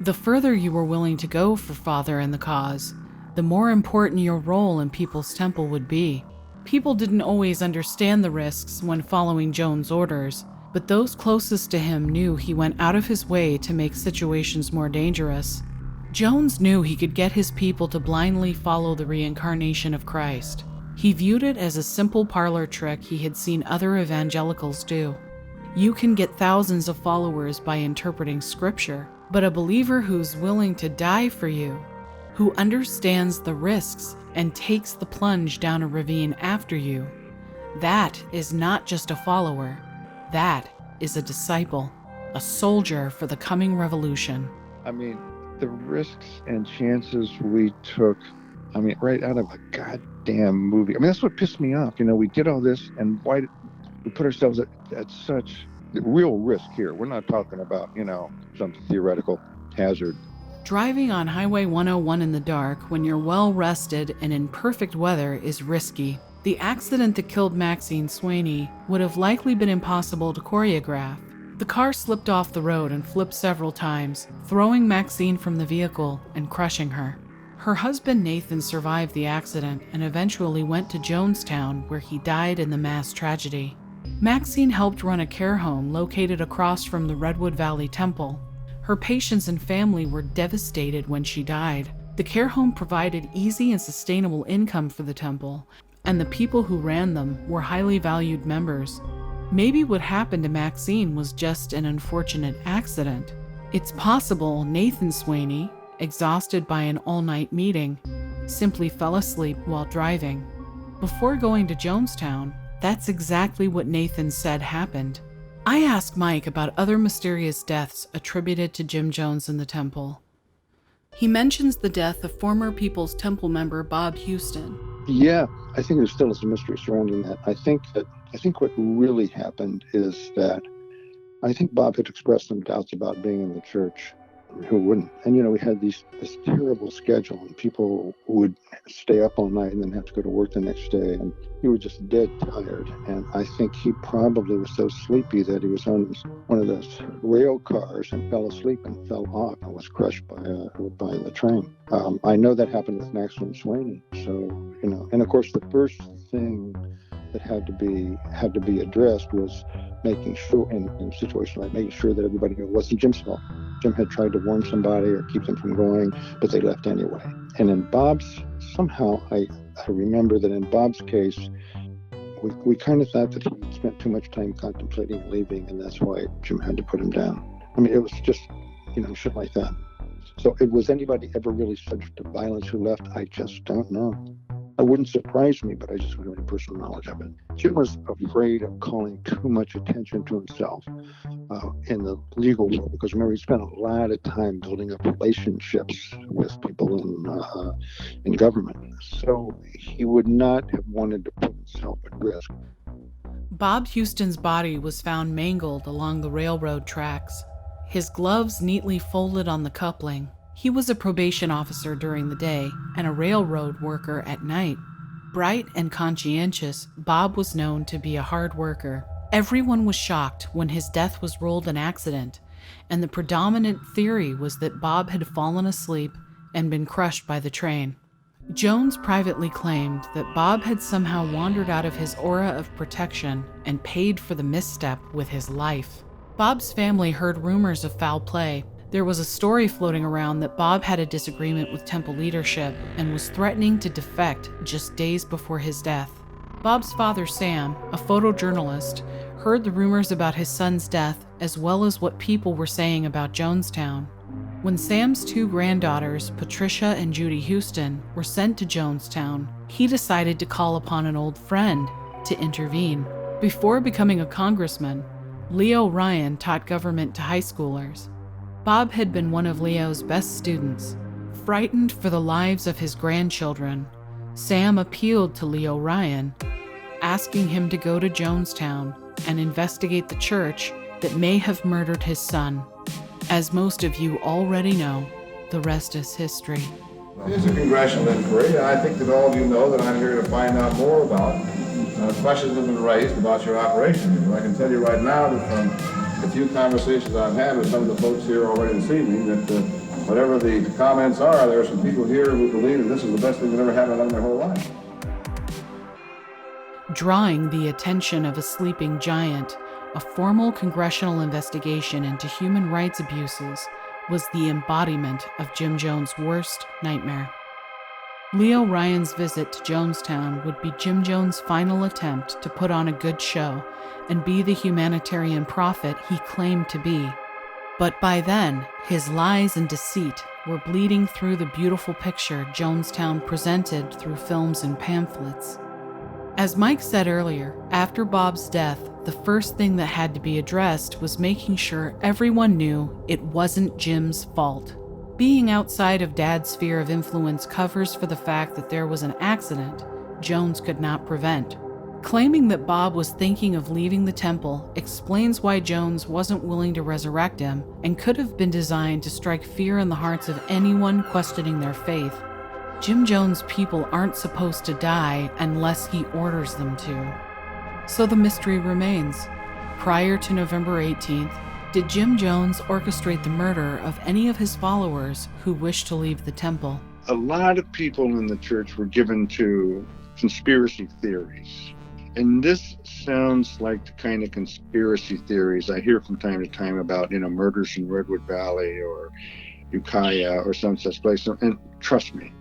The further you were willing to go for Father and the cause, the more important your role in People's Temple would be. People didn't always understand the risks when following Jones' orders, but those closest to him knew he went out of his way to make situations more dangerous. Jones knew he could get his people to blindly follow the reincarnation of Christ. He viewed it as a simple parlor trick he had seen other evangelicals do. You can get thousands of followers by interpreting scripture, but a believer who's willing to die for you, who understands the risks and takes the plunge down a ravine after you, that is not just a follower. That is a disciple, a soldier for the coming revolution. I mean, the risks and chances we took, right out of a goddamn movie. That's what pissed me off. We did all this, and why did we put ourselves at such real risk here? We're not talking about, some theoretical hazard. Driving on Highway 101 in the dark when you're well rested and in perfect weather is risky. The accident that killed Maxine Swaney would have likely been impossible to choreograph. The car slipped off the road and flipped several times, throwing Maxine from the vehicle and crushing her. Her husband Nathan survived the accident and eventually went to Jonestown, where he died in the mass tragedy. Maxine helped run a care home located across from the Redwood Valley Temple. Her patients and family were devastated when she died. The care home provided easy and sustainable income for the temple, and the people who ran them were highly valued members. Maybe what happened to Maxine was just an unfortunate accident. It's possible Nathan Swaney, exhausted by an all-night meeting, simply fell asleep while driving. Before going to Jonestown, that's exactly what Nathan said happened. I asked Mike about other mysterious deaths attributed to Jim Jones in the temple. He mentions the death of former People's Temple member Bob Houston. Yeah, I think there still is a mystery surrounding that. I think what really happened is that I think Bob had expressed some doubts about being in the church, who wouldn't. And, we had this terrible schedule, and people would stay up all night and then have to go to work the next day. And he was just dead tired. And I think he probably was so sleepy that he was on one of those rail cars and fell asleep and fell off and was crushed by the train. I know that happened with Maxwell Swaney. So, and of course, the first thing that had to be addressed was making sure, in a situation like making sure that everybody knew it wasn't Jim's fault. Jim had tried to warn somebody or keep them from going, but they left anyway. And in Bob's, somehow I remember that in Bob's case, we kind of thought that he spent too much time contemplating leaving, and that's why Jim had to put him down. I mean, it was just, shit like that. So was anybody ever really subject to violence who left? I just don't know. It wouldn't surprise me, but I just don't have any personal knowledge of it. Jim was afraid of calling too much attention to himself in the legal world, because remember, he spent a lot of time building up relationships with people in government. So he would not have wanted to put himself at risk. Bob Houston's body was found mangled along the railroad tracks, his gloves neatly folded on the coupling. He was a probation officer during the day and a railroad worker at night. Bright and conscientious, Bob was known to be a hard worker. Everyone was shocked when his death was ruled an accident, and the predominant theory was that Bob had fallen asleep and been crushed by the train. Jones privately claimed that Bob had somehow wandered out of his aura of protection and paid for the misstep with his life. Bob's family heard rumors of foul play. There was a story floating around that Bob had a disagreement with temple leadership and was threatening to defect just days before his death. Bob's father, Sam, a photojournalist, heard the rumors about his son's death as well as what people were saying about Jonestown. When Sam's two granddaughters, Patricia and Judy Houston, were sent to Jonestown, he decided to call upon an old friend to intervene. Before becoming a congressman, Leo Ryan taught government to high schoolers. Bob had been one of Leo's best students. Frightened for the lives of his grandchildren, Sam appealed to Leo Ryan, asking him to go to Jonestown and investigate the church that may have murdered his son. As most of you already know, the rest is history. It is a congressional inquiry, and I think that all of you know that I'm here to find out more about questions that have been raised about your operation. And I can tell you right now that from the few conversations I've had with some of the folks here already this evening, that whatever the comments are, there are some people here who believe that this is the best thing that ever happened to them in their whole life. Drawing the attention of a sleeping giant, a formal congressional investigation into human rights abuses was the embodiment of Jim Jones' worst nightmare. Leo Ryan's visit to Jonestown would be Jim Jones' final attempt to put on a good show and be the humanitarian prophet he claimed to be. But by then, his lies and deceit were bleeding through the beautiful picture Jonestown presented through films and pamphlets. As Mike said earlier, after Bob's death, the first thing that had to be addressed was making sure everyone knew it wasn't Jim's fault. Being outside of Dad's sphere of influence covers for the fact that there was an accident Jones could not prevent. Claiming that Bob was thinking of leaving the temple explains why Jones wasn't willing to resurrect him and could have been designed to strike fear in the hearts of anyone questioning their faith. Jim Jones' people aren't supposed to die unless he orders them to. So the mystery remains. Prior to November 18th, did Jim Jones orchestrate the murder of any of his followers who wished to leave the temple? A lot of people in the church were given to conspiracy theories. And this sounds like the kind of conspiracy theories I hear from time to time about, murders in Redwood Valley or Ukiah or some such place. And trust me,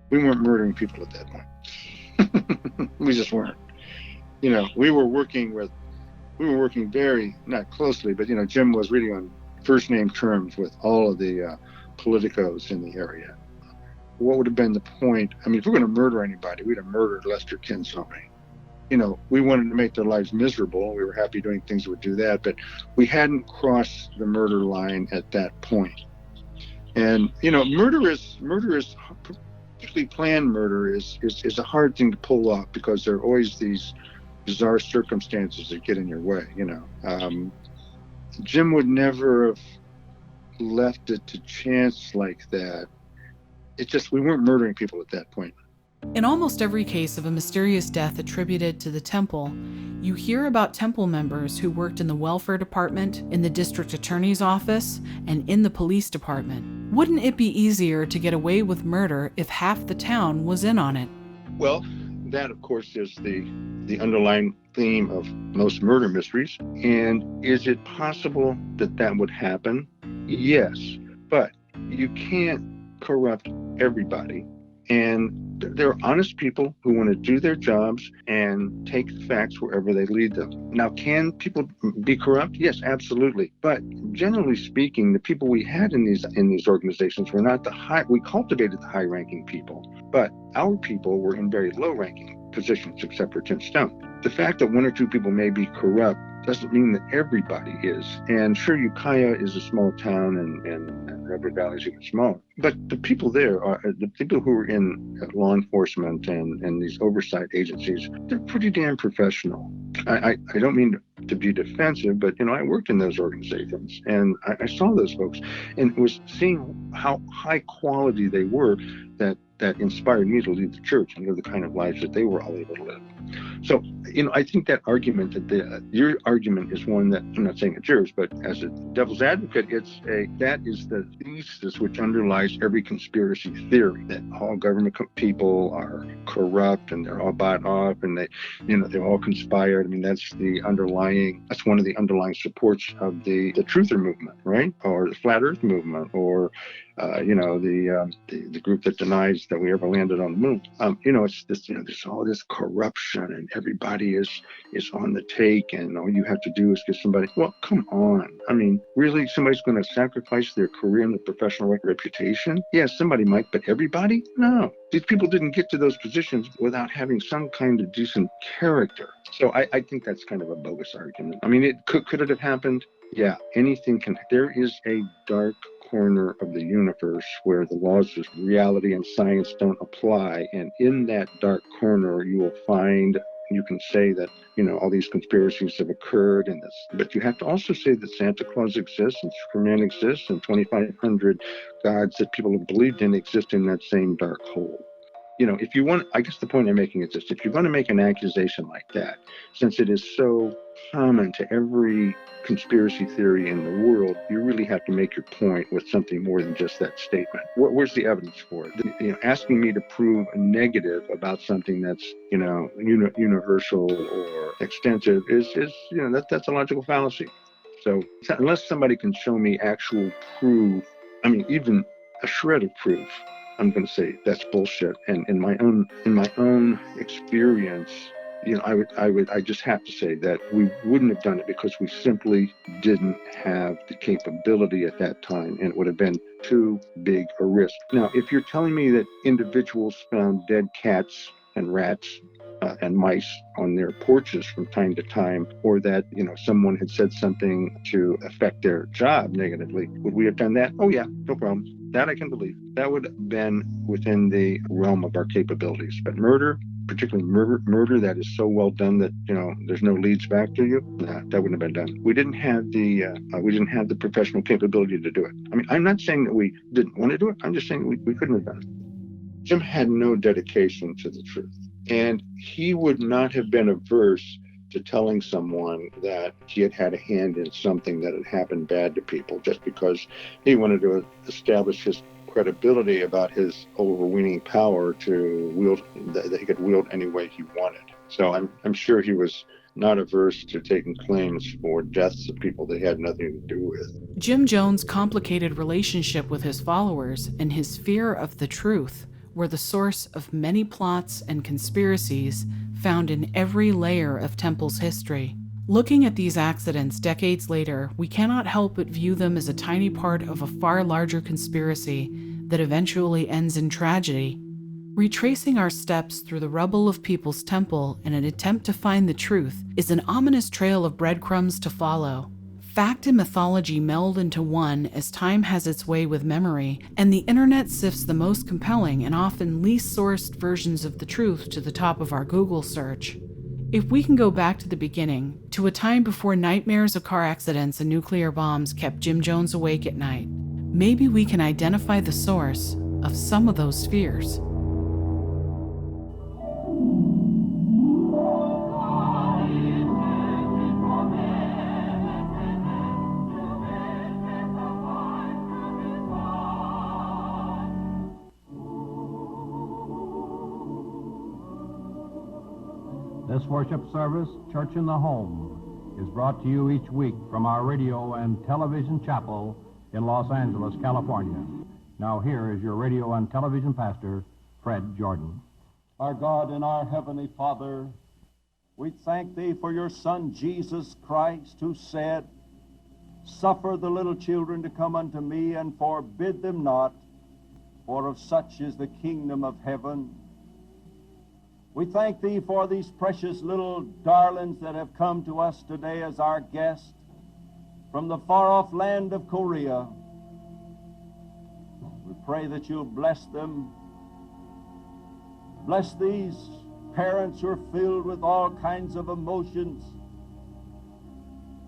we weren't murdering people at that point. We just weren't. We were working very, not closely, but, Jim was really on first name terms with all of the politicos in the area. What would have been the point? I mean, if we're going to murder anybody, we'd have murdered Lester Kinsome. We wanted to make their lives miserable. We were happy doing things that would do that, but we hadn't crossed the murder line at that point. And, murder is, particularly planned murder is a hard thing to pull off because there are always these bizarre circumstances that get in your way, Jim would never have left it to chance like that, we weren't murdering people at that point. In almost every case of a mysterious death attributed to the temple, you hear about temple members who worked in the welfare department, in the district attorney's office, and in the police department. Wouldn't it be easier to get away with murder if half the town was in on it? Well, that, of course, is the underlying theme of most murder mysteries. And is it possible that would happen? Yes, but you can't corrupt everybody. And there are honest people who want to do their jobs and take the facts wherever they lead them. Now, can people be corrupt? Yes, absolutely. But generally speaking, the people we had in these organizations were not we cultivated the high-ranking people, but our people were in very low-ranking positions, except for Tim Stone. The fact that one or two people may be corrupt doesn't mean that everybody is. And sure, Ukiah is a small town, and Revered Valley is even smaller. But the people there are the people who are in law enforcement and these oversight agencies. They're pretty damn professional. I don't mean to be defensive, but I worked in those organizations and I saw those folks, and it was seeing how high quality they were that inspired me to leave the church and live the kind of lives that they were all able to live. So, I think that argument your argument is one that I'm not saying it's yours, but as a devil's advocate, that is the thesis which underlies every conspiracy theory, that all government people are corrupt and they're all bought off and they all conspired. I mean, that's one of the underlying supports of the truther movement, right? Or the flat earth movement, or the group that denies that we ever landed on the moon. It's this, there's all this corruption and everybody is on the take, and all you have to do is get somebody. Well, come on. I mean, really, somebody's going to sacrifice their career and their professional reputation? Yes, somebody might, but everybody? No. These people didn't get to those positions without having some kind of decent character. So I think that's kind of a bogus argument. I mean, could it have happened? Yeah, anything can. There is a dark corner of the universe where the laws of reality and science don't apply, and in that dark corner you can say that all these conspiracies have occurred, but you have to also say that Santa Claus exists and Superman exists and 2,500 gods that people have believed in exist in that same dark hole. If you want, I guess the point I'm making is this: if you're going to make an accusation like that, since it is so common to every conspiracy theory in the world, you really have to make your point with something more than just that statement. Where's the evidence for it? Asking me to prove a negative about something that's universal or extensive is that's a logical fallacy. So unless somebody can show me actual proof, I mean, even a shred of proof, I'm going to say that's bullshit. And in my own experience, I just have to say that we wouldn't have done it because we simply didn't have the capability at that time, and it would have been too big a risk. Now, if you're telling me that individuals found dead cats and rats and mice on their porches from time to time, or that someone had said something to affect their job negatively, would we have done that? Oh yeah, no problem. That I can believe. That would have been within the realm of our capabilities. But murder, particularly murder that is so well done that there's no leads back to you, that wouldn't have been done. We didn't have the professional capability to do it. I mean, I'm not saying that we didn't want to do it. I'm just saying we couldn't have done it. Jim had no dedication to the truth, and he would not have been averse to telling someone that he had had a hand in something that had happened bad to people, just because he wanted to establish his credibility about his overweening power to wield, that he could wield any way he wanted. So I'm sure he was not averse to taking claims for deaths of people that he had nothing to do with. Jim Jones' complicated relationship with his followers and his fear of the truth were the source of many plots and conspiracies found in every layer of Temple's history. Looking at these accidents decades later, we cannot help but view them as a tiny part of a far larger conspiracy that eventually ends in tragedy. Retracing our steps through the rubble of People's Temple in an attempt to find the truth is an ominous trail of breadcrumbs to follow. Fact and mythology meld into one as time has its way with memory, and the internet sifts the most compelling and often least sourced versions of the truth to the top of our Google search. If we can go back to the beginning, to a time before nightmares of car accidents and nuclear bombs kept Jim Jones awake at night, maybe we can identify the source of some of those fears. This worship service, Church in the Home, is brought to you each week from our radio and television chapel in Los Angeles, California. Now here is your radio and television pastor, Fred Jordan. Our God and our Heavenly Father, we thank Thee for your Son, Jesus Christ, who said, "Suffer the little children to come unto me, and forbid them not, for of such is the kingdom of heaven." We thank Thee for these precious little darlings that have come to us today as our guests from the far-off land of Korea. We pray that You'll bless them. Bless these parents who are filled with all kinds of emotions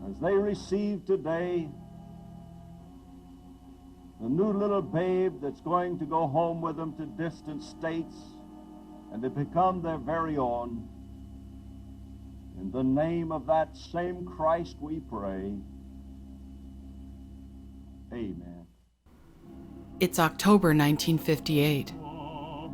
as they receive today the new little babe that's going to go home with them to distant states and to become their very own. In the name of that same Christ we pray. Amen. It's October 1958.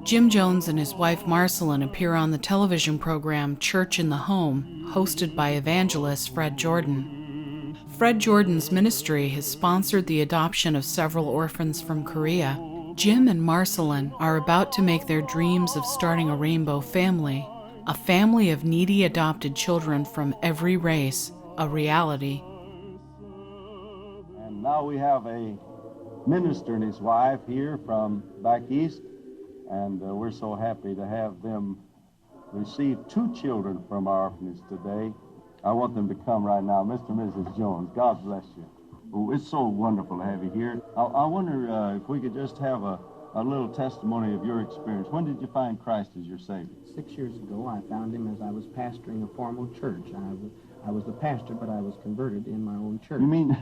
Jim Jones and his wife Marceline appear on the television program Church in the Home, hosted by evangelist Fred Jordan. Fred Jordan's ministry has sponsored the adoption of several orphans from Korea. Jim and Marceline are about to make their dreams of starting a rainbow family, a family of needy adopted children from every race, a reality. And now we have a minister and his wife here from back east, and we're so happy to have them receive 2 children from our orphanage today. I want them to come right now. Mr. and Mrs. Jones, God bless you. Oh, it's so wonderful to have you here. I wonder if we could just have a little testimony of your experience. When did you find Christ as your Savior? 6 years ago, I found Him as I was pastoring a formal church. I was the pastor, but I was converted in my own church. You mean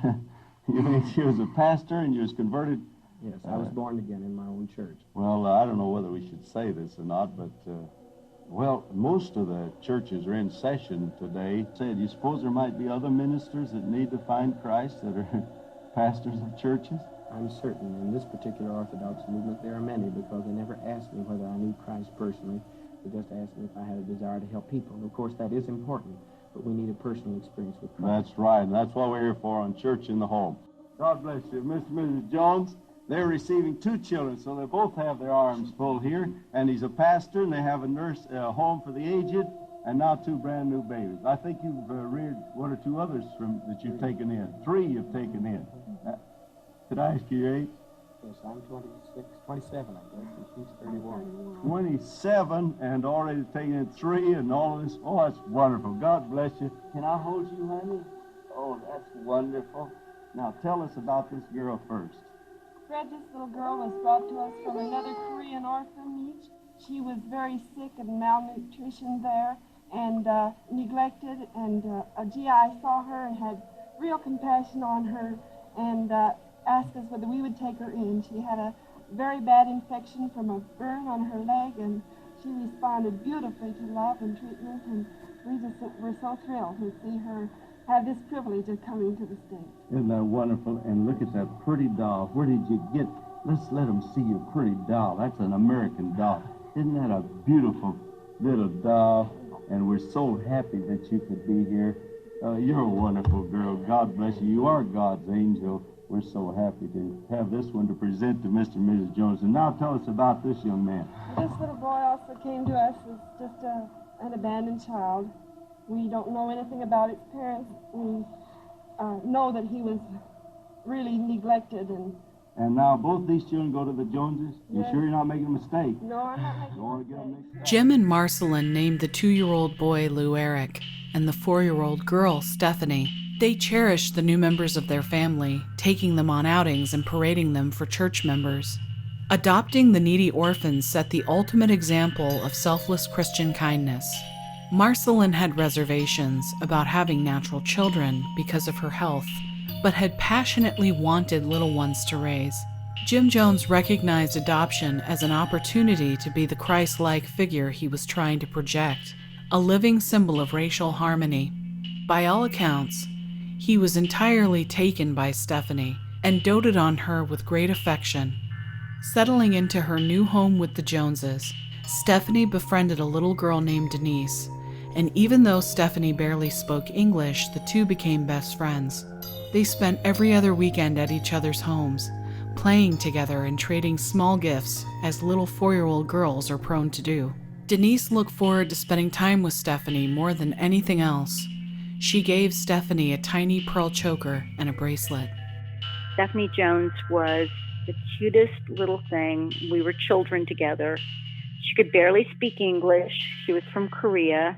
you was a pastor and you was converted? Yes, I was born again in my own church. Well, I don't know whether we should say this or not, but well, most of the churches are in session today. Do you suppose there might be other ministers that need to find Christ that are pastors of churches? I'm certain. In this particular Orthodox movement, there are many, because they never asked me whether I knew Christ personally. They just asked me if I had a desire to help people. And of course, that is important, but we need a personal experience with Christ. That's right, and that's what we're here for on Church in the Home. God bless you. Mr. and Mrs. Jones, they're receiving 2 children, so they both have their arms full here, and he's a pastor, and they have a nurse home for the aged, and now 2 brand new babies. I think you've reared 1 or 2 others that you've taken in. 3 you've taken in. Could I ask you your age? Yes, I'm 27, I guess, and she's 31. 27, and already taken in 3, and all of this. Oh, that's wonderful. God bless you. Can I hold you, honey? Oh, that's wonderful. Now, tell us about this girl first. Fred, this little girl was brought to us from another Korean orphanage. She was very sick and malnutrition there and neglected, and a GI saw her and had real compassion on her and asked us whether we would take her in. She had a very bad infection from a burn on her leg, and she responded beautifully to love and treatment, and we're so thrilled to see her have this privilege of coming to the States. Isn't that wonderful? And look at that pretty doll. Where did you get? Let's let them see your pretty doll. That's an American doll. Isn't that a beautiful little doll? And we're so happy that you could be here. You're a wonderful girl. God bless you. You are God's angel. We're so happy to have this one to present to Mr. and Mrs. Jones. And now tell us about this young man. This little boy also came to us as just an abandoned child. We don't know anything about his parents. We know that he was really neglected. And now both these children go to the Joneses? You sure you're not making a mistake? No, I'm not making a mistake. Jim and Marceline named the 2-year-old boy Lou Eric and the 4-year-old girl Stephanie. They cherished the new members of their family, taking them on outings and parading them for church members. Adopting the needy orphans set the ultimate example of selfless Christian kindness. Marceline had reservations about having natural children because of her health, but had passionately wanted little ones to raise. Jim Jones recognized adoption as an opportunity to be the Christ-like figure he was trying to project, a living symbol of racial harmony. By all accounts, he was entirely taken by Stephanie and doted on her with great affection. Settling into her new home with the Joneses, Stephanie befriended a little girl named Denise, and even though Stephanie barely spoke English, the two became best friends. They spent every other weekend at each other's homes, playing together and trading small gifts, as little 4-year-old girls are prone to do. Denise looked forward to spending time with Stephanie more than anything else. She gave Stephanie a tiny pearl choker and a bracelet. Stephanie Jones was the cutest little thing. We were children together. She could barely speak English. She was from Korea.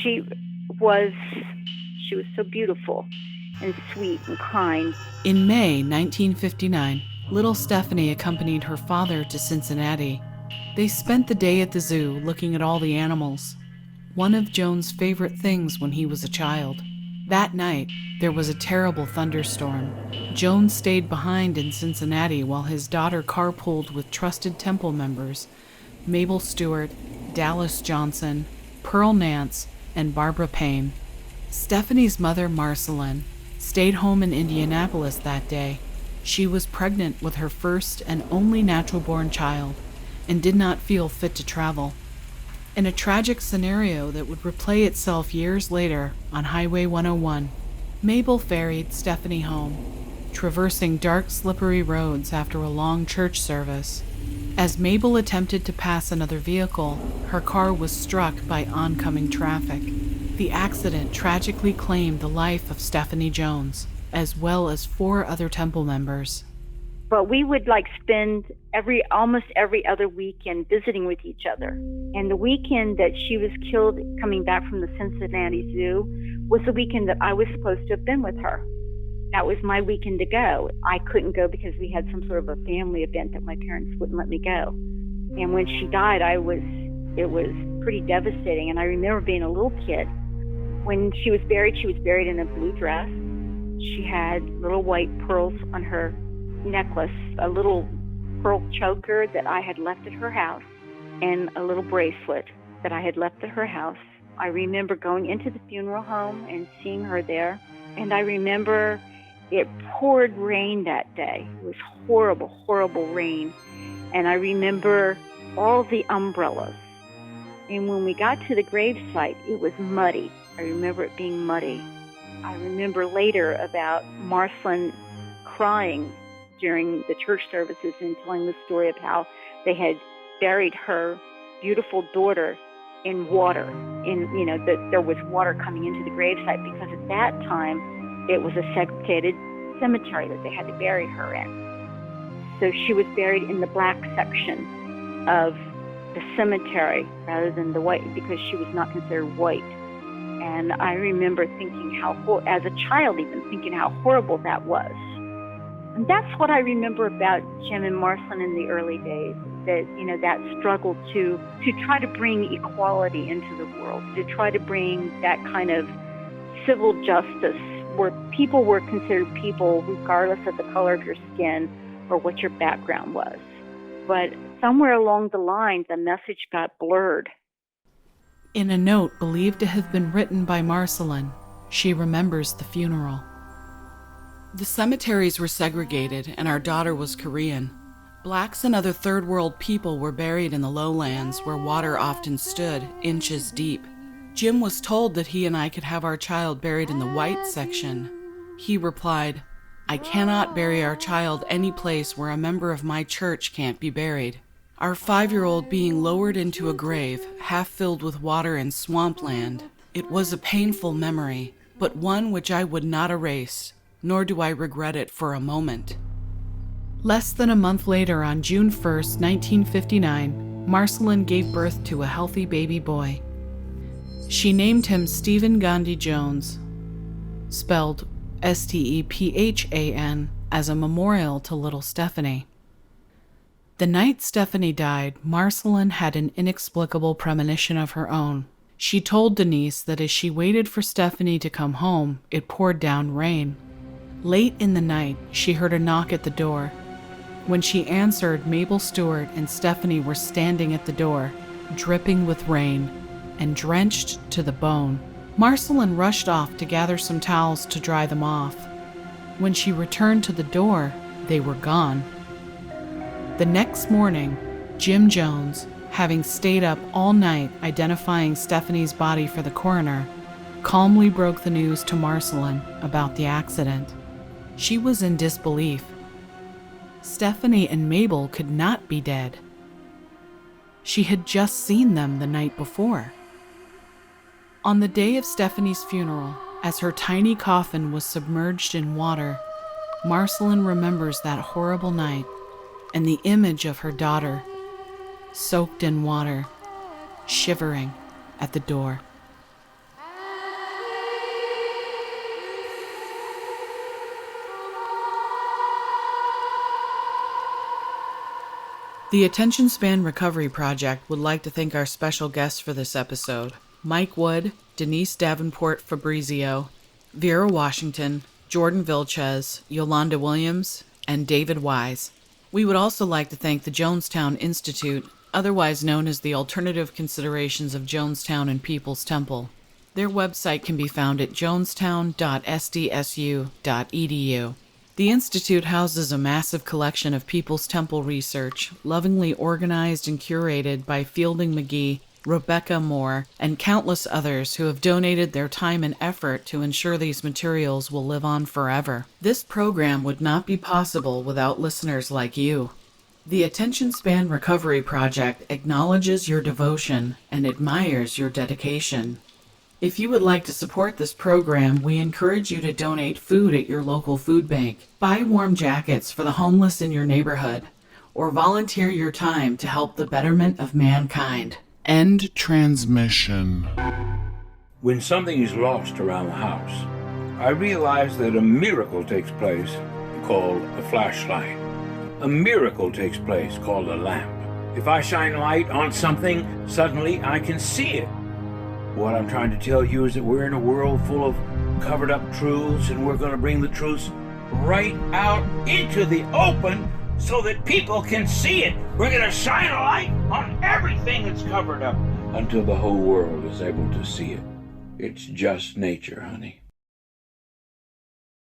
She was so beautiful and sweet and kind. In May 1959, little Stephanie accompanied her father to Cincinnati. They spent the day at the zoo looking at all the animals, one of Jones' favorite things when he was a child. That night, there was a terrible thunderstorm. Jones stayed behind in Cincinnati while his daughter carpooled with trusted temple members, Mabel Stewart, Dallas Johnson, Pearl Nance, and Barbara Payne. Stephanie's mother, Marceline, stayed home in Indianapolis that day. She was pregnant with her first and only natural-born child and did not feel fit to travel. In a tragic scenario that would replay itself years later on Highway 101, Mabel ferried Stephanie home, traversing dark, slippery roads after a long church service. As Mabel attempted to pass another vehicle, her car was struck by oncoming traffic. The accident tragically claimed the life of Stephanie Jones, as well as 4 other temple members. But we would spend almost every other weekend visiting with each other. And the weekend that she was killed coming back from the Cincinnati Zoo was the weekend that I was supposed to have been with her. That was my weekend to go. I couldn't go because we had some sort of a family event that my parents wouldn't let me go. And when she died, it was pretty devastating. And I remember being a little kid. When she was buried in a blue dress. She had little white pearls on her necklace, a little pearl choker that I had left at her house, and a little bracelet that I had left at her house. I remember going into the funeral home and seeing her there, and I remember it poured rain that day. It was horrible, horrible rain, and I remember all the umbrellas. And when we got to the gravesite, it was muddy. I remember it being muddy. I remember later about Marceline crying during the church services and telling the story of how they had buried her beautiful daughter in water. That there was water coming into the gravesite because at that time it was a segregated cemetery that they had to bury her in. So she was buried in the black section of the cemetery rather than the white because she was not considered white. And I remember thinking as a child even, thinking how horrible that was. And that's what I remember about Jim and Marceline in the early days, that struggle to try to bring equality into the world, to try to bring that kind of civil justice where people were considered people regardless of the color of your skin or what your background was. But somewhere along the line, the message got blurred. In a note believed to have been written by Marceline, she remembers the funeral. The cemeteries were segregated and our daughter was Korean. Blacks and other third world people were buried in the lowlands where water often stood inches deep. Jim was told that he and I could have our child buried in the white section. He replied, "I cannot bury our child any place where a member of my church can't be buried." Our 5-year-old being lowered into a grave, half filled with water and swampland. It was a painful memory, but one which I would not erase, nor do I regret it for a moment. Less than a month later, on June 1st, 1959, Marceline gave birth to a healthy baby boy. She named him Stephen Gandhi Jones, spelled Stephan, as a memorial to little Stephanie. The night Stephanie died, Marceline had an inexplicable premonition of her own. She told Denise that as she waited for Stephanie to come home, it poured down rain. Late in the night, she heard a knock at the door. When she answered, Mabel Stewart and Stephanie were standing at the door, dripping with rain and drenched to the bone. Marcelin rushed off to gather some towels to dry them off. When she returned to the door, they were gone. The next morning, Jim Jones, having stayed up all night identifying Stephanie's body for the coroner, calmly broke the news to Marcelin about the accident. She was in disbelief. Stephanie and Mabel could not be dead. She had just seen them the night before. On the day of Stephanie's funeral, as her tiny coffin was submerged in water, Marcelin remembers that horrible night and the image of her daughter, soaked in water, shivering at the door. The Attention Span Recovery Project would like to thank our special guests for this episode: Mike Wood, Denise Davenport Fabrizio, Vera Washington, Jordan Vilches, Yolanda Williams, and David Wise. We would also like to thank the Jonestown Institute, otherwise known as the Alternative Considerations of Jonestown and People's Temple. Their website can be found at jonestown.sdsu.edu. The Institute houses a massive collection of People's Temple research, lovingly organized and curated by Fielding McGee, Rebecca Moore, and countless others who have donated their time and effort to ensure these materials will live on forever. This program would not be possible without listeners like you. The Attention Span Recovery Project acknowledges your devotion and admires your dedication. If you would like to support this program, we encourage you to donate food at your local food bank, buy warm jackets for the homeless in your neighborhood, or volunteer your time to help the betterment of mankind. End transmission. When something is lost around the house, I realize that a miracle takes place called a flashlight. A miracle takes place called a lamp. If I shine light on something, suddenly I can see it. What I'm trying to tell you is that we're in a world full of covered up truths, and we're going to bring the truths right out into the open so that people can see it. We're going to shine a light on everything that's covered up until the whole world is able to see it. It's just nature, honey.